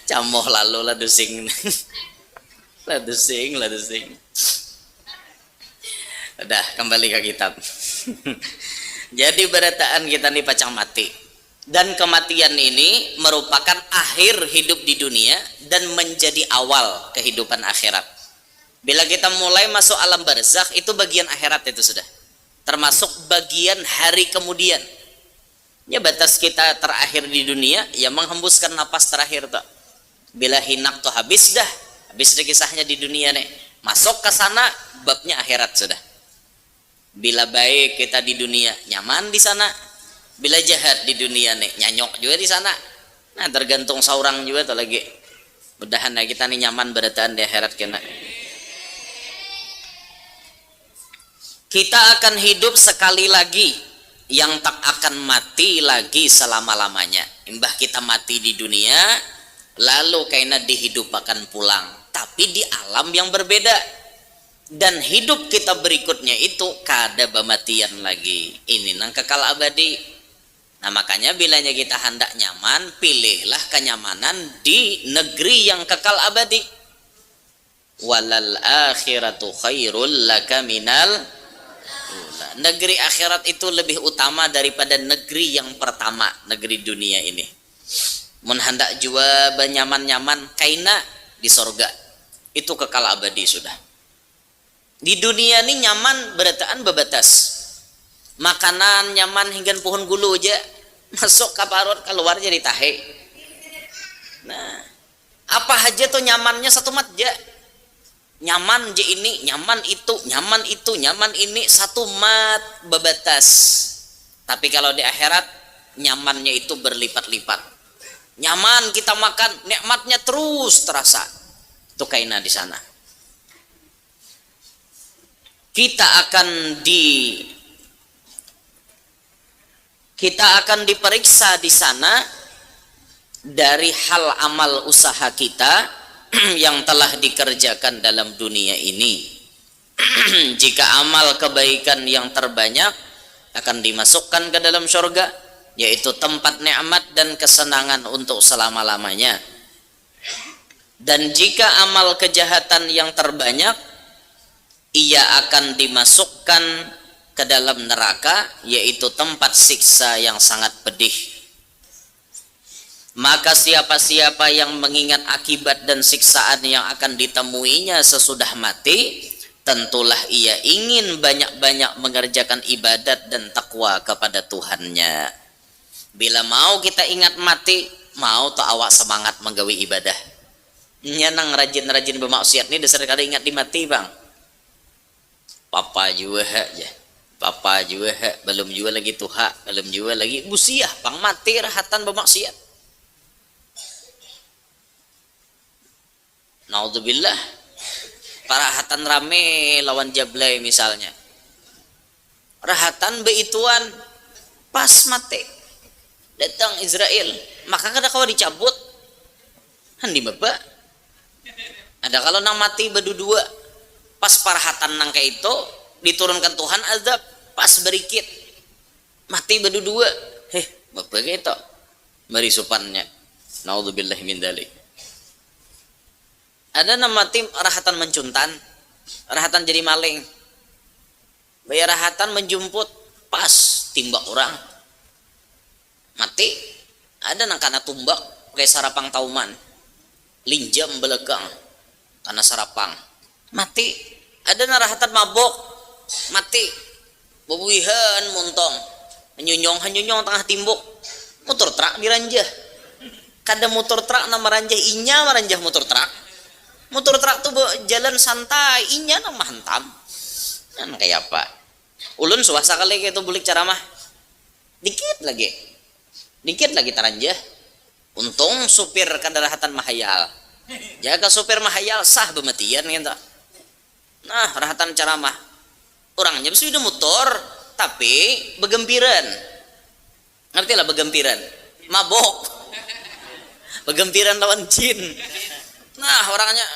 camoh lalu ladusing ladusing udah kembali ke kitab. Jadi berataan kita nih pacang mati dan kematian ini merupakan akhir hidup di dunia dan menjadi awal kehidupan akhirat. Bila kita mulai masuk alam barzakh itu bagian akhirat itu sudah termasuk bagian hari kemudian ya batas kita terakhir di dunia ya menghembuskan napas terakhir tuh bila hinak tuh habis kisahnya di dunia nih masuk ke sana babnya akhirat sudah. Bila baik kita di dunia nyaman di sana, bila jahat di dunia nih nyanyok juga di sana. Nah tergantung seorang juga tuh lagi. Mudahan kita nih nyaman berataan di akhirat kena. Kita akan hidup sekali lagi yang tak akan mati lagi selama-lamanya. Imbah kita mati di dunia, lalu kaina dihidupakan pulang, tapi di alam yang berbeda. Dan hidup kita berikutnya itu kada bematian lagi. Ini nang kekal abadi. Nah makanya bilanya kita hendak nyaman, pilihlah kenyamanan di negeri yang kekal abadi. Walal akhiratu khairul laka minal ula. Negeri akhirat itu lebih utama daripada negeri yang pertama, negeri dunia ini. Mun hendak jua benyaman-nyaman kaina di sorga. Itu kekal abadi sudah. Di dunia ini nyaman berataan bebatas. Makanan nyaman hingga pohon gulu aja masuk ke parut keluar jadi tahe. Nah, apa aja tuh nyamannya satu mat aja. Nyaman je ini, nyaman ini satu mat bebatas. Tapi kalau di akhirat nyamannya itu berlipat-lipat. Nyaman kita makan, nikmatnya terus terasa. Itu kaina di sana. Kita Kita akan diperiksa di sana dari hal amal usaha kita yang telah dikerjakan dalam dunia ini. Jika amal kebaikan yang terbanyak akan dimasukkan ke dalam surga, yaitu tempat nikmat dan kesenangan untuk selama-lamanya. Dan jika amal kejahatan yang terbanyak, ia akan dimasukkan ke dalam neraka, yaitu tempat siksa yang sangat pedih. Maka siapa-siapa yang mengingat akibat dan siksaan yang akan ditemuinya sesudah mati, tentulah ia ingin banyak-banyak mengerjakan ibadat dan takwa kepada Tuhannya. Bila mau kita ingat mati, mau tak awak semangat menggawe ibadah. Nyanang rajin-rajin bermaksiat ni dasar kada ingat di mati bang. Papa juga aja. Papa juga belum juga lagi tuha, belum juga lagi busiah pang mati rahatan bermaksiat. Naudzubillah. Parahatan rame lawan Jablay misalnya. Rahatan beituan pas mati. Datang Israel, maka kada kau dicabut. Handi bapak. Ada kalau nang mati berdua, pas parahatan nang kayak itu diturunkan Tuhan azab pas berikit mati berdua. Bapak kayak itu mari supannya. Naudzubillah min dzalik. Ada nama tim rahatan mencuntan, rahatan jadi maling, bayar rahatan menjumput pas timbak orang mati. Ada nang kana tumbak pakai sarapang tauman, linjam belakang karena sarapang mati. Ada nang rahatan mabok mati, bebuihan muntong hanyunyong tengah timbuk, motor truk diranjah. Kada motor truk nama ranjah inya maranjah motor truk. Motor truk tuh jalan santai, inya nama hantam. Nah, kayak apa? Ulun suasa kali kayak itu bulik ceramah. Dikit lagi taranjah. Untung supir kadarahatan mahayal. Jaga supir mahayal sah bematian gitu. Nah, rahatan ceramah. Orangnya sudah motor, tapi begempiran. Ngerti lah begempiran? Mabok. Begempiran lawan jin. Nah orangnya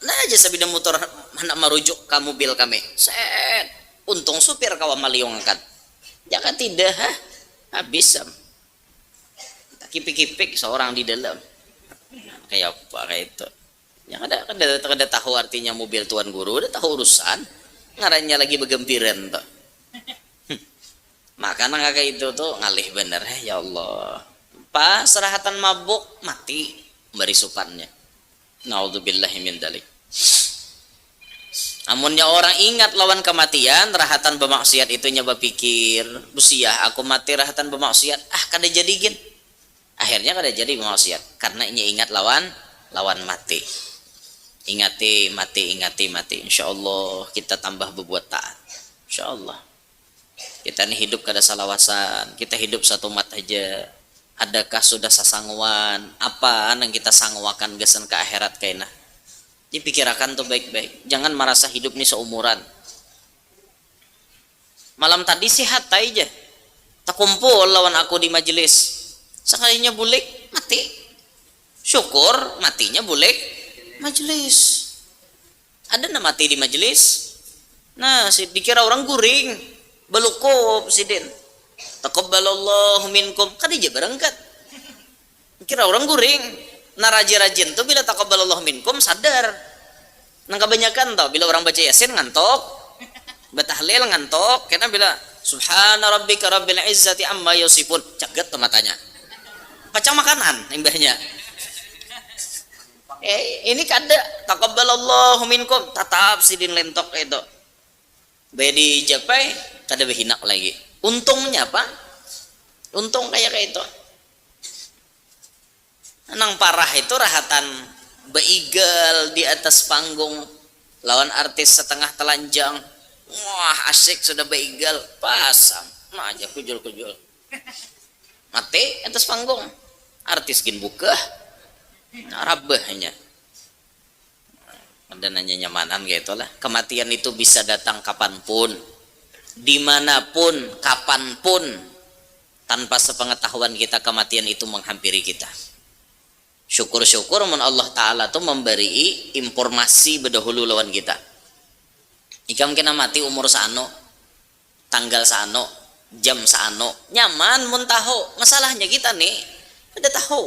nah aja sabida motor hendak merujuk ke mobil kami. Set. Untung supir kawan maliong angkat. Jaka tidak habis kipik-kipik seorang di dalam. Kayak apa kayak itu. Yang ada tahu artinya mobil tuan guru, udah tahu urusan. Ngarannya lagi begempiran tuh. Maka nang kayak itu tuh ngalih bener ya Allah. Pas serahatan mabuk mati bari supannya. Naudzubillahi min dzalik. Amunnya orang ingat lawan kematian, rahatan bermaksiat itu nyoba pikir, busiah aku mati rahatan bermaksiat, kada jadikan. Akhirnya kada jadi bermaksiat karena ini ingat lawan mati. Ingati mati. Insyaallah kita tambah berbuat taat. Insyaallah. Kita ini hidup kada salawasan, kita hidup satu mat aja. Adakah sudah sasangwan apa yang kita sangwakan gesan ke akhirat kaina? Dipikirkan tuh baik-baik. Jangan merasa hidup ini seumuran. Malam tadi sehat aja. Tak kumpul lawan aku di majelis. Sekalinya bulik mati. Syukur matinya bulik majelis. Ada nama mati di majelis. Nah, dikira orang guring, belukup sidin. Taqabbalallahu minkum kadija berangkat. Kira orang guring. Nah rajin-rajin tuh bila taqabbalallahu minkum sadar. Nang kebanyakan tau bila orang baca Yasin ngantok, batahlil ngantok, karena bila subhana rabbika rabbil izzati amma yasifun caget tuh matanya. Pacang makanan imbahnya. Ini kada taqabbalallahu minkum tatap sidin lentok itu. Bae dijapai kada behinak lagi. Untungnya apa? Untung kayak itu. Nang parah itu rahatan beigal di atas panggung lawan artis setengah telanjang. Wah asik sudah beigal pasang. Nah aja kujul-kujul. Mati atas panggung. Artis gin buka. Rabahnya. Ada nanya nyamanan kayak itulah. Kematian itu bisa datang kapanpun. Dimanapun, kapanpun. tanpa sepengetahuan kita kematian itu menghampiri kita. Syukur-syukur mun Allah Ta'ala tuh memberi informasi berdahulu lawan kita. Jika mungkin mati umur sano, tanggal sano, jam sano, nyaman mun tahu. Masalahnya kita nih udah tahu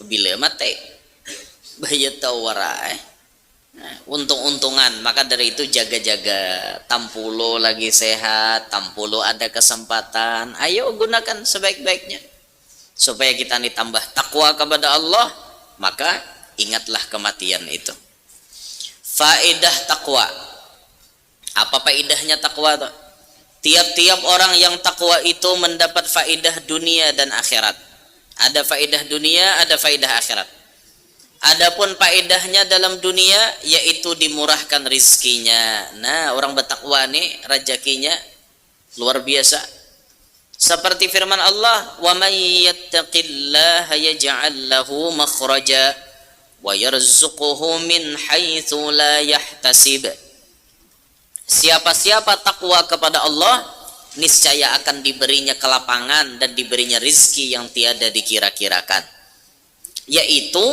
bila mati bahaya tahu warai. Nah, untung-untungan, maka dari itu jaga-jaga. Tampulo lagi sehat, tampulo ada kesempatan, ayo gunakan sebaik-baiknya supaya kita nih tambah takwa kepada Allah. Maka ingatlah kematian itu. Faedah takwa, apa faedahnya takwa tuh? Tiap-tiap orang yang takwa itu mendapat faedah dunia dan akhirat. Ada faedah dunia, ada faedah akhirat. Adapun faedahnya dalam dunia yaitu dimurahkan rizkinya. Nah, orang bertakwa nih rezekinya luar biasa. Seperti firman Allah, "Wa may yattaqillaha yaj'al lahu makhraja wa yarzuquhu min haitsu la yahtasib." Siapa-siapa takwa kepada Allah, niscaya akan diberinya kelapangan dan diberinya rizki yang tiada dikira-kirakan. Yaitu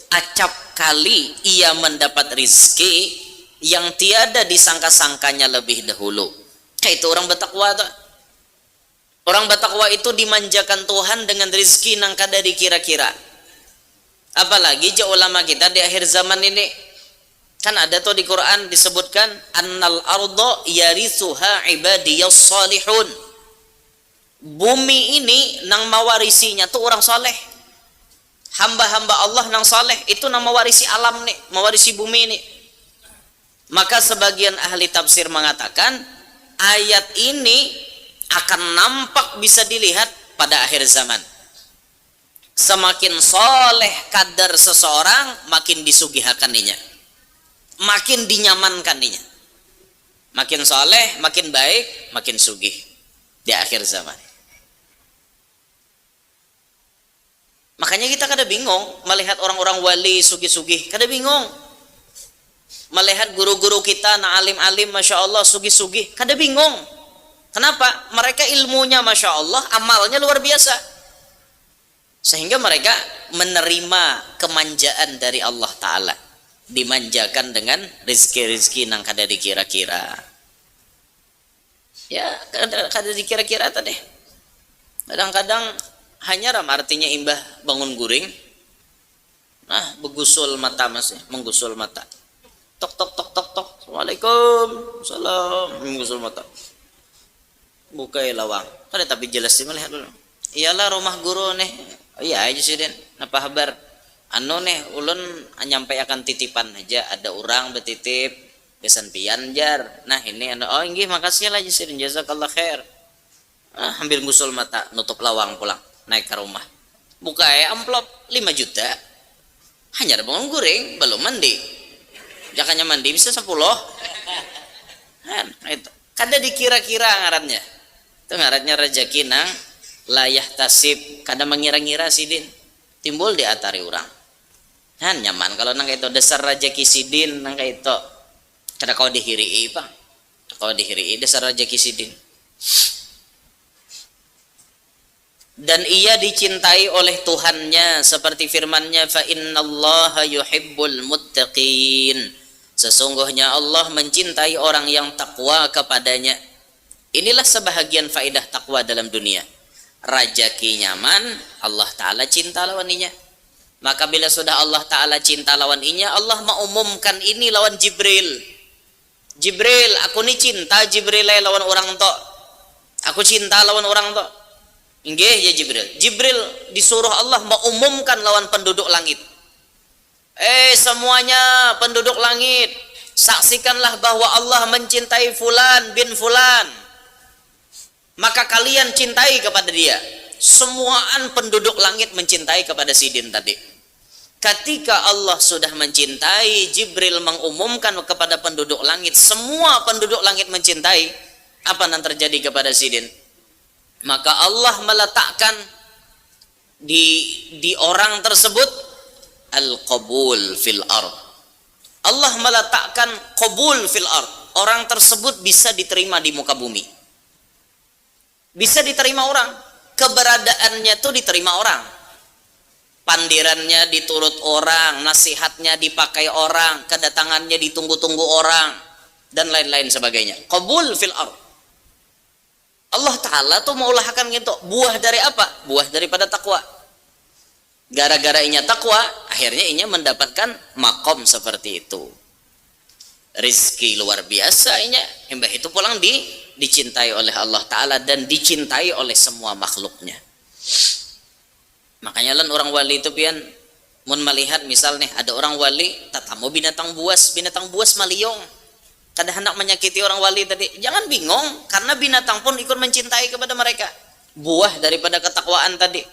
acap kali ia mendapat rizki yang tiada disangka-sangkanya lebih dahulu. Itu orang bertakwa tuh. Orang bertakwa itu dimanjakan Tuhan dengan rizki nang kada dikira-kira. Apalagi jauh ulama kita di akhir zaman ini, kan ada tuh di Quran disebutkan annal ardo yarithuha ibadiyas salihun. Bumi ini nang mawarisinya tuh orang soleh. Hamba-hamba Allah nang soleh itu nang mewarisi alam nih, mewarisi bumi ini. Maka sebagian ahli tafsir mengatakan ayat ini akan nampak bisa dilihat pada akhir zaman. Semakin soleh kadar seseorang, makin disugihakan ninya, makin dinyamankan ninya. Makin soleh, makin baik, makin sugih di akhir zaman. Makanya kita kada bingung melihat orang-orang wali sugih-sugih, kada bingung. Melihat guru-guru kita na alim-alim, masya Allah sugih-sugih, kada bingung. Kenapa? Mereka ilmunya masya Allah, amalnya luar biasa, sehingga mereka menerima kemanjaan dari Allah Ta'ala, dimanjakan dengan rizki-rizki nang kada dikira-kira. Ya kada dikira-kira tadi. Kadang-kadang hanya ram artinya imbah bangun guring, nah begusul mata mas, menggusul mata, tok tok tok tok tok, assalamualaikum, salam, menggusul mata. Buka lawang, kada tapi jelas sih melihat dulu. Iyalah rumah guru nih, iya aja sih den. Napa kabar? Anu nih, ulun nyampe akan titipan aja. Ada orang betitip, besan pian jar. Nah ini anu, oh inggih makasih lah sih den, jazakallah khair. Ambil ngusul mata, nutup lawang pulang, naik ke rumah. Buka amplop 5 juta. Hanya ada bangun guring, belum mandi. Jakanya mandi bisa 10. Nah, itu. Kada dikira-kira ngarannya. Itu ngarannya rezeki nang layah tasib, kada mengira-ngira sidin timbul di atari orang. Nah, nyaman kalau nang itu dasar rezeki sidin nang itu. Kada kau dihirii Pak. Kau dihirii dasar rezeki sidin. Dan ia dicintai oleh Tuhannya seperti firman-Nya, fa innallaha yuhibbul muttaqin. Sesungguhnya Allah mencintai orang yang takwa kepadanya. Inilah sebahagian faedah takwa dalam dunia. Rajaki nyaman, Allah Ta'ala cinta lawan inya. Maka bila sudah Allah Ta'ala cinta lawan inya, Allah mengumumkan ini lawan Jibril. Jibril, aku ni cinta Jibril lawan orang tok. Aku cinta lawan orang tok. Inggih ya Jibril. Jibril disuruh Allah mengumumkan lawan penduduk langit. Semuanya penduduk langit, saksikanlah bahwa Allah mencintai fulan bin fulan. Maka kalian cintai kepada dia. Semuaan penduduk langit mencintai kepada sidin tadi. Ketika Allah sudah mencintai, Jibril mengumumkan kepada penduduk langit, semua penduduk langit mencintai, apa yang terjadi kepada sidin? Maka Allah meletakkan di orang tersebut al-qabul fil ard. Allah meletakkan qabul fil ard. Orang tersebut bisa diterima di muka bumi. Bisa diterima orang. keberadaannya tuh diterima orang, pandirannya diturut orang, nasihatnya dipakai orang, kedatangannya ditunggu-tunggu orang, dan lain-lain sebagainya. Qabul fil ard. Allah Ta'ala tuh maulahkan gitu. Buah dari apa? Buah daripada takwa. Gara-gara inya takwa, akhirnya inya mendapatkan makom seperti itu. Rizki luar biasa inya. Hembah itu pulang dicintai oleh Allah Ta'ala dan dicintai oleh semua makhluknya. Makanya lan orang wali itu pian mun melihat misal nih ada orang wali tatamu binatang buas maliong kada hendak menyakiti orang wali tadi, jangan bingung karena binatang pun ikut mencintai kepada mereka, buah daripada ketakwaan tadi.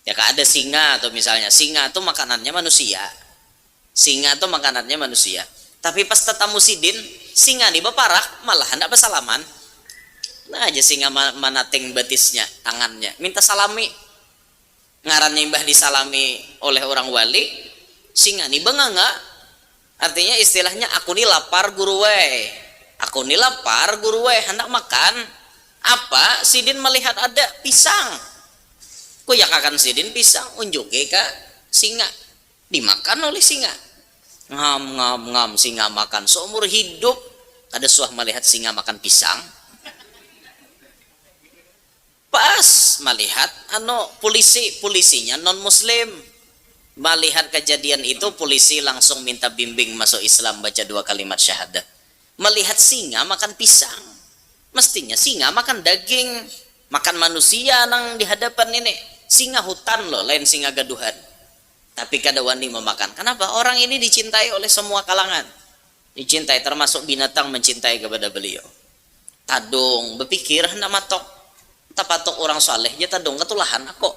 Ya ada singa atau misalnya singa itu makanannya manusia, tapi pas tetamu sidin singa di beparak malah hendak bersalaman. Nah aja singa manating batisnya tangannya minta salami, ngarannya mbah disalami oleh orang wali, singa nih benganga. Artinya istilahnya aku nih lapar guru we hendak makan. Apa sidin melihat ada pisang, ku yak akan sidin pisang unjuke ka singa, dimakan oleh singa. Ngam singa makan seumur hidup kada suah melihat singa makan pisang. Pas melihat polisinya non muslim melihat kejadian itu, polisi langsung minta bimbing masuk Islam, baca 2 kalimat syahadat. Melihat singa makan pisang, mestinya singa makan daging, makan manusia nang di hadapan ini. Singa hutan loh, lain singa gaduhan, tapi kada wani memakan. Kenapa? Orang ini dicintai oleh semua kalangan, dicintai termasuk binatang mencintai kepada beliau. Tadung berpikir hendak matok tapatok orang saleh ya tadung ketulahan aku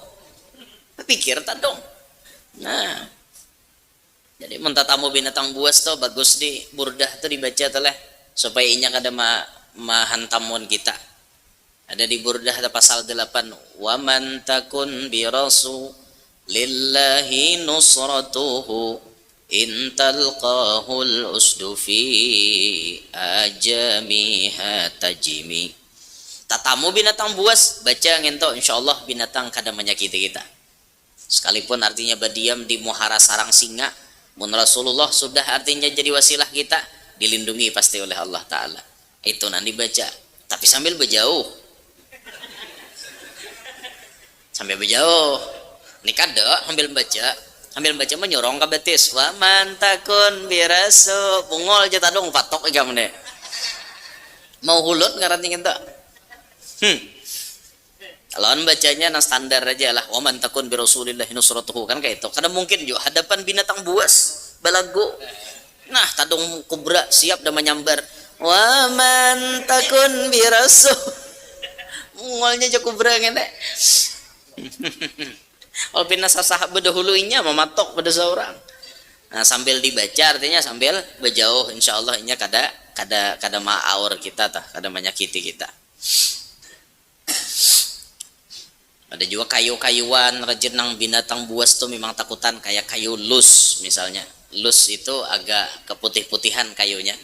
berpikir tadung. Nah, jadi mentatamu binatang buas tuh bagus di burdah tuh dibaca tuh lah supaya inya kada mahantamun kita. Ada di burdah ada pasal 8, wa man takun bi rasulillahi nusratuhu in talqahul usdu fi ajamiha tajimi. Tatamu binatang buas baca ngento insyaallah binatang kada menyakiti kita. Sekalipun artinya berdiam di muhara sarang singa, mun Rasulullah sudah artinya jadi wasilah kita, dilindungi pasti oleh Allah Ta'ala. Itu nanti baca, tapi sambil berjauh. Sambil berjauh. Ini kada sambil baca menyorong ke betis. Wa man takun birasu pungol aja tadong patok igam deh. Mau hulut ngarannya kita. Kalau bacanya nang standar aja lah, wa man takun bi rasulillahi nusratuhu, kan kayak itu. Karena mungkin juga hadapan binatang buas balago. Nah, tadung kubra siap dah menyambar. Wa man takun bi rasul. Mungolnya aja kubra ngene. Kalau pina sahab berdahulunya mematok pada seorang. Nah, sambil dibaca artinya sambil berjauh, insyaallah inya kada ma'aur kita tah, kada menyakiti kita. Ada juga kayu-kayuan rajin nang binatang buas tuh memang takutan, kayak kayu lus misalnya. Lus itu agak keputih-putihan kayunya.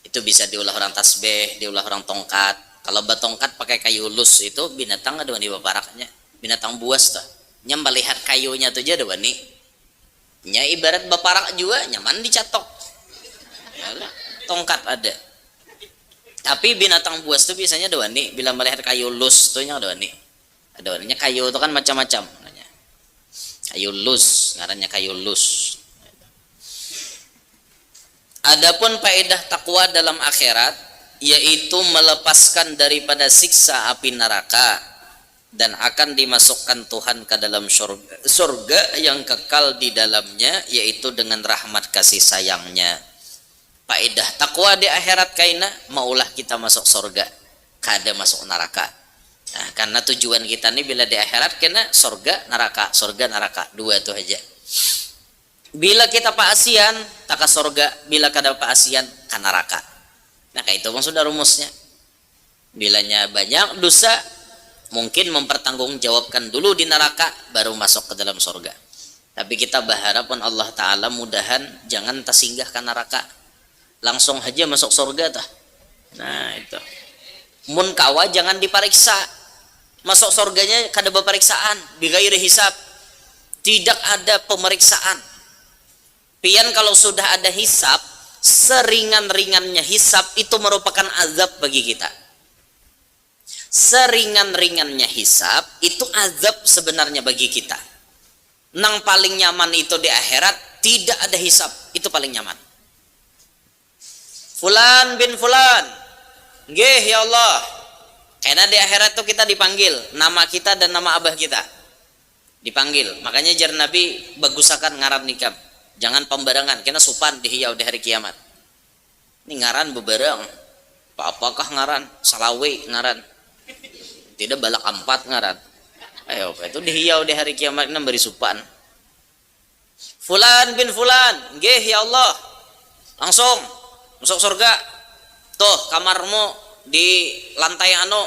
Itu bisa diolah orang tasbih, diolah orang tongkat. Kalau batongkat pakai kayu lus itu binatang ada wani baparaknya. Binatang buas tuh. Nya melihat kayunya tuh aja ada wani. Nya ibarat baparak juga nyaman dicatok. Yalah, tongkat ada. Tapi binatang buas tuh biasanya ada wani bila melihat kayu lus tuh nya ada wani. Ada warnanya kayu itu kan macam-macam namanya. Kayu lus, ngarannya kayu lus. Adapun faedah takwa dalam akhirat yaitu melepaskan daripada siksa api neraka dan akan dimasukkan Tuhan ke dalam surga yang kekal di dalamnya, yaitu dengan rahmat kasih sayangnya. Faedah takwa di akhirat kaina maulah kita masuk surga, kada masuk neraka. Nah, karena tujuan kita nih bila di akhirat kena surga neraka dua itu aja. Bila kita paasian tak ke surga, bila kada paasian ke neraka. Nah kayak itu maksudnya rumusnya. Bilanya banyak dosa mungkin mempertanggungjawabkan dulu di neraka baru masuk ke dalam surga. Tapi kita berharap pun Allah Ta'ala mudahan jangan tersinggah ke neraka, langsung aja masuk surga tah. Nah itu mun kawa jangan dipariksa, masuk surganya kada pemeriksaan bighairi hisab. Tidak ada pemeriksaan. Pian kalau sudah ada hisab, seringan-ringannya hisab itu merupakan azab bagi kita. Seringan-ringannya hisab itu azab sebenarnya bagi kita. Nang paling nyaman itu di akhirat tidak ada hisab, itu paling nyaman. Fulan bin Fulan, nggih ya Allah. Karena di akhirat itu kita dipanggil nama kita dan nama abah kita. Dipanggil. Makanya jar Nabi bagusakan ngaran nikah. Jangan pembarangan, kena supan dihiyau di hari kiamat. Ini ngaran beberang. Apakah ngaran? Salawe ngaran. Tidak balak empat ngaran. Ayo, itu dihiyau di hari kiamat ini beri supan. Fulan bin Fulan, nggih ya Allah. Langsung masuk surga. Tuh kamarmu di lantai anu.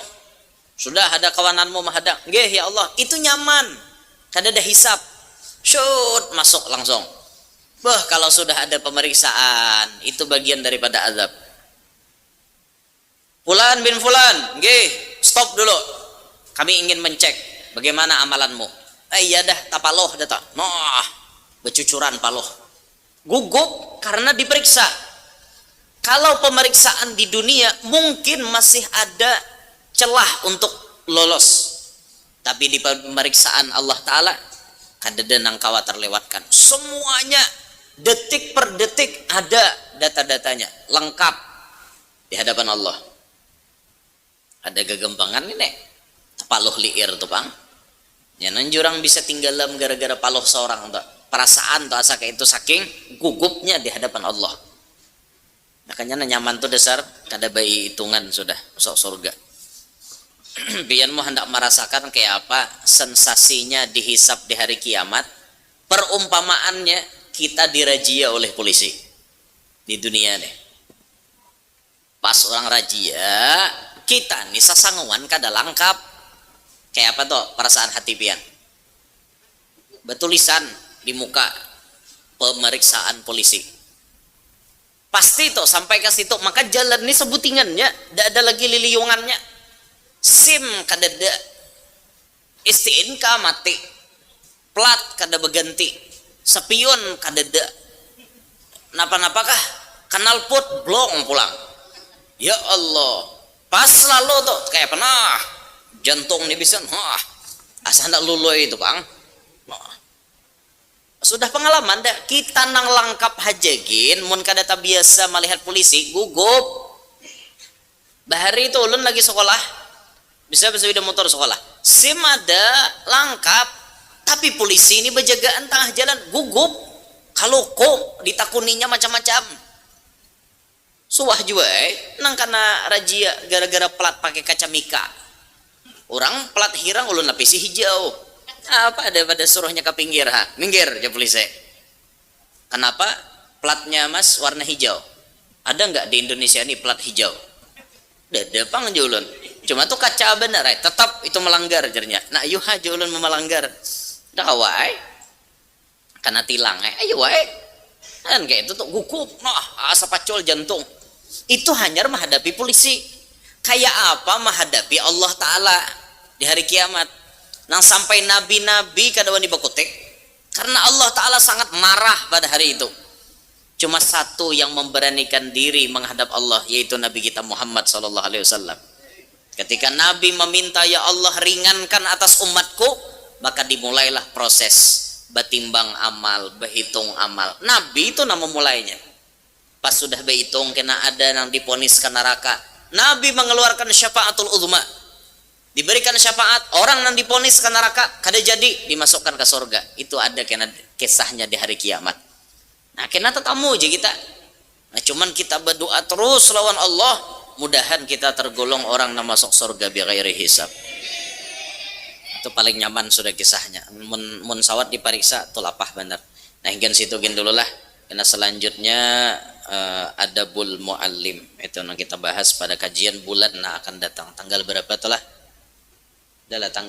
Sudah ada kawananmu menghadap. Nggih ya Allah. Itu nyaman. Kada ada hisab. Shoot, masuk langsung. Bah, kalau sudah ada pemeriksaan, itu bagian daripada azab. Fulan bin Fulan, nggih, stop dulu. Kami ingin mencek bagaimana amalanmu. Iya dah, tapaloh dah tak. Noh, becucuran paloh. Gugup karena diperiksa. Kalau pemeriksaan di dunia mungkin masih ada celah untuk lolos. Tapi di pemeriksaan Allah Ta'ala kada denang kawa terlewatkan. Semuanya detik per detik ada data-datanya lengkap di hadapan Allah. Ada gegempangan ini paloh liir tuh bang. Ya jurang bisa tinggalam gara-gara paloh seorang tuh. Perasaan tuh asa kayak itu saking gugupnya di hadapan Allah. Makanya nyaman tuh dasar kada bayi hitungan sudah masuk surga. Biarmu hendak merasakan kayak apa sensasinya dihisap di hari kiamat. Perumpamaannya kita dirajia oleh polisi di dunia nih. Pas orang rajia, kita nih sasanguan kada lengkap. Kayak apa tuh perasaan hati pian? Betulisan di muka pemeriksaan polisi. Pasti tuh sampai ke situ, maka jalan ini sebutingannya, tidak ada lagi liliungannya. SIM kadada, STNK mati, plat kada berganti, spion kadada, napa-napakah, kanal put blong pulang. Ya Allah, pas lalu tuh kayak pernah jantung nih bisa, asa ndak luluy itu bang. Sudah pengalaman dah kita nang lengkap hajagin, mun kada tak biasa melihat polisi gugup. Bahari itu ulun lagi sekolah. Bisa sepeda motor sekolah. SIM ada lengkap, tapi polisi ini berjagaan tengah jalan gugup. Kalau kok ditakuninya macam-macam. Suah juga nang karena rajia gara-gara plat pakai kaca mika. Orang plat hirang ulun lapisi hijau. Apa ada pada suruhnya ke pinggir ha? Minggir aja polisi. Kenapa? Platnya mas warna hijau. Ada nggak di Indonesia ini plat hijau? Ada pang ulun. Cuma tuh kaca benar, tetap itu melanggar jernya. Nah, ayo aja ulun melanggar. Dah kawai. Karena tilang, ayo wae. Kan kayak itu tuh gugup, nah asa pacul jantung. Itu hanya menghadapi polisi. Kayak apa menghadapi Allah Ta'ala di hari kiamat. Nang sampai nabi-nabi kada wani bakutik. Karena Allah Ta'ala sangat marah pada hari itu. Cuma satu yang memberanikan diri menghadap Allah, yaitu Nabi kita Muhammad SAW. Ketika Nabi meminta, ya Allah ringankan atas umatku, maka dimulailah proses batimbang amal, berhitung amal. Nabi itu nama mulainya. Pas sudah berhitung kena ada yang diponiskan neraka, Nabi mengeluarkan syafaatul uzma. Diberikan syafaat, orang yang diponiskan neraka kada jadi dimasukkan ke surga. Itu ada kena kisahnya di hari kiamat. Nah, kena tetamu aja kita. Nah, cuman kita berdoa terus lawan Allah, mudahan kita tergolong orang yang masuk surga bighairi hisab. Itu paling nyaman sudah kisahnya. Mun sawat diperiksa tuh lapah bener. Nah, hingga situ gin dulu lah. Karena selanjutnya adabul muallim itu yang kita bahas pada kajian bulan yang akan datang. Tanggal berapa telah? Adalah tanggal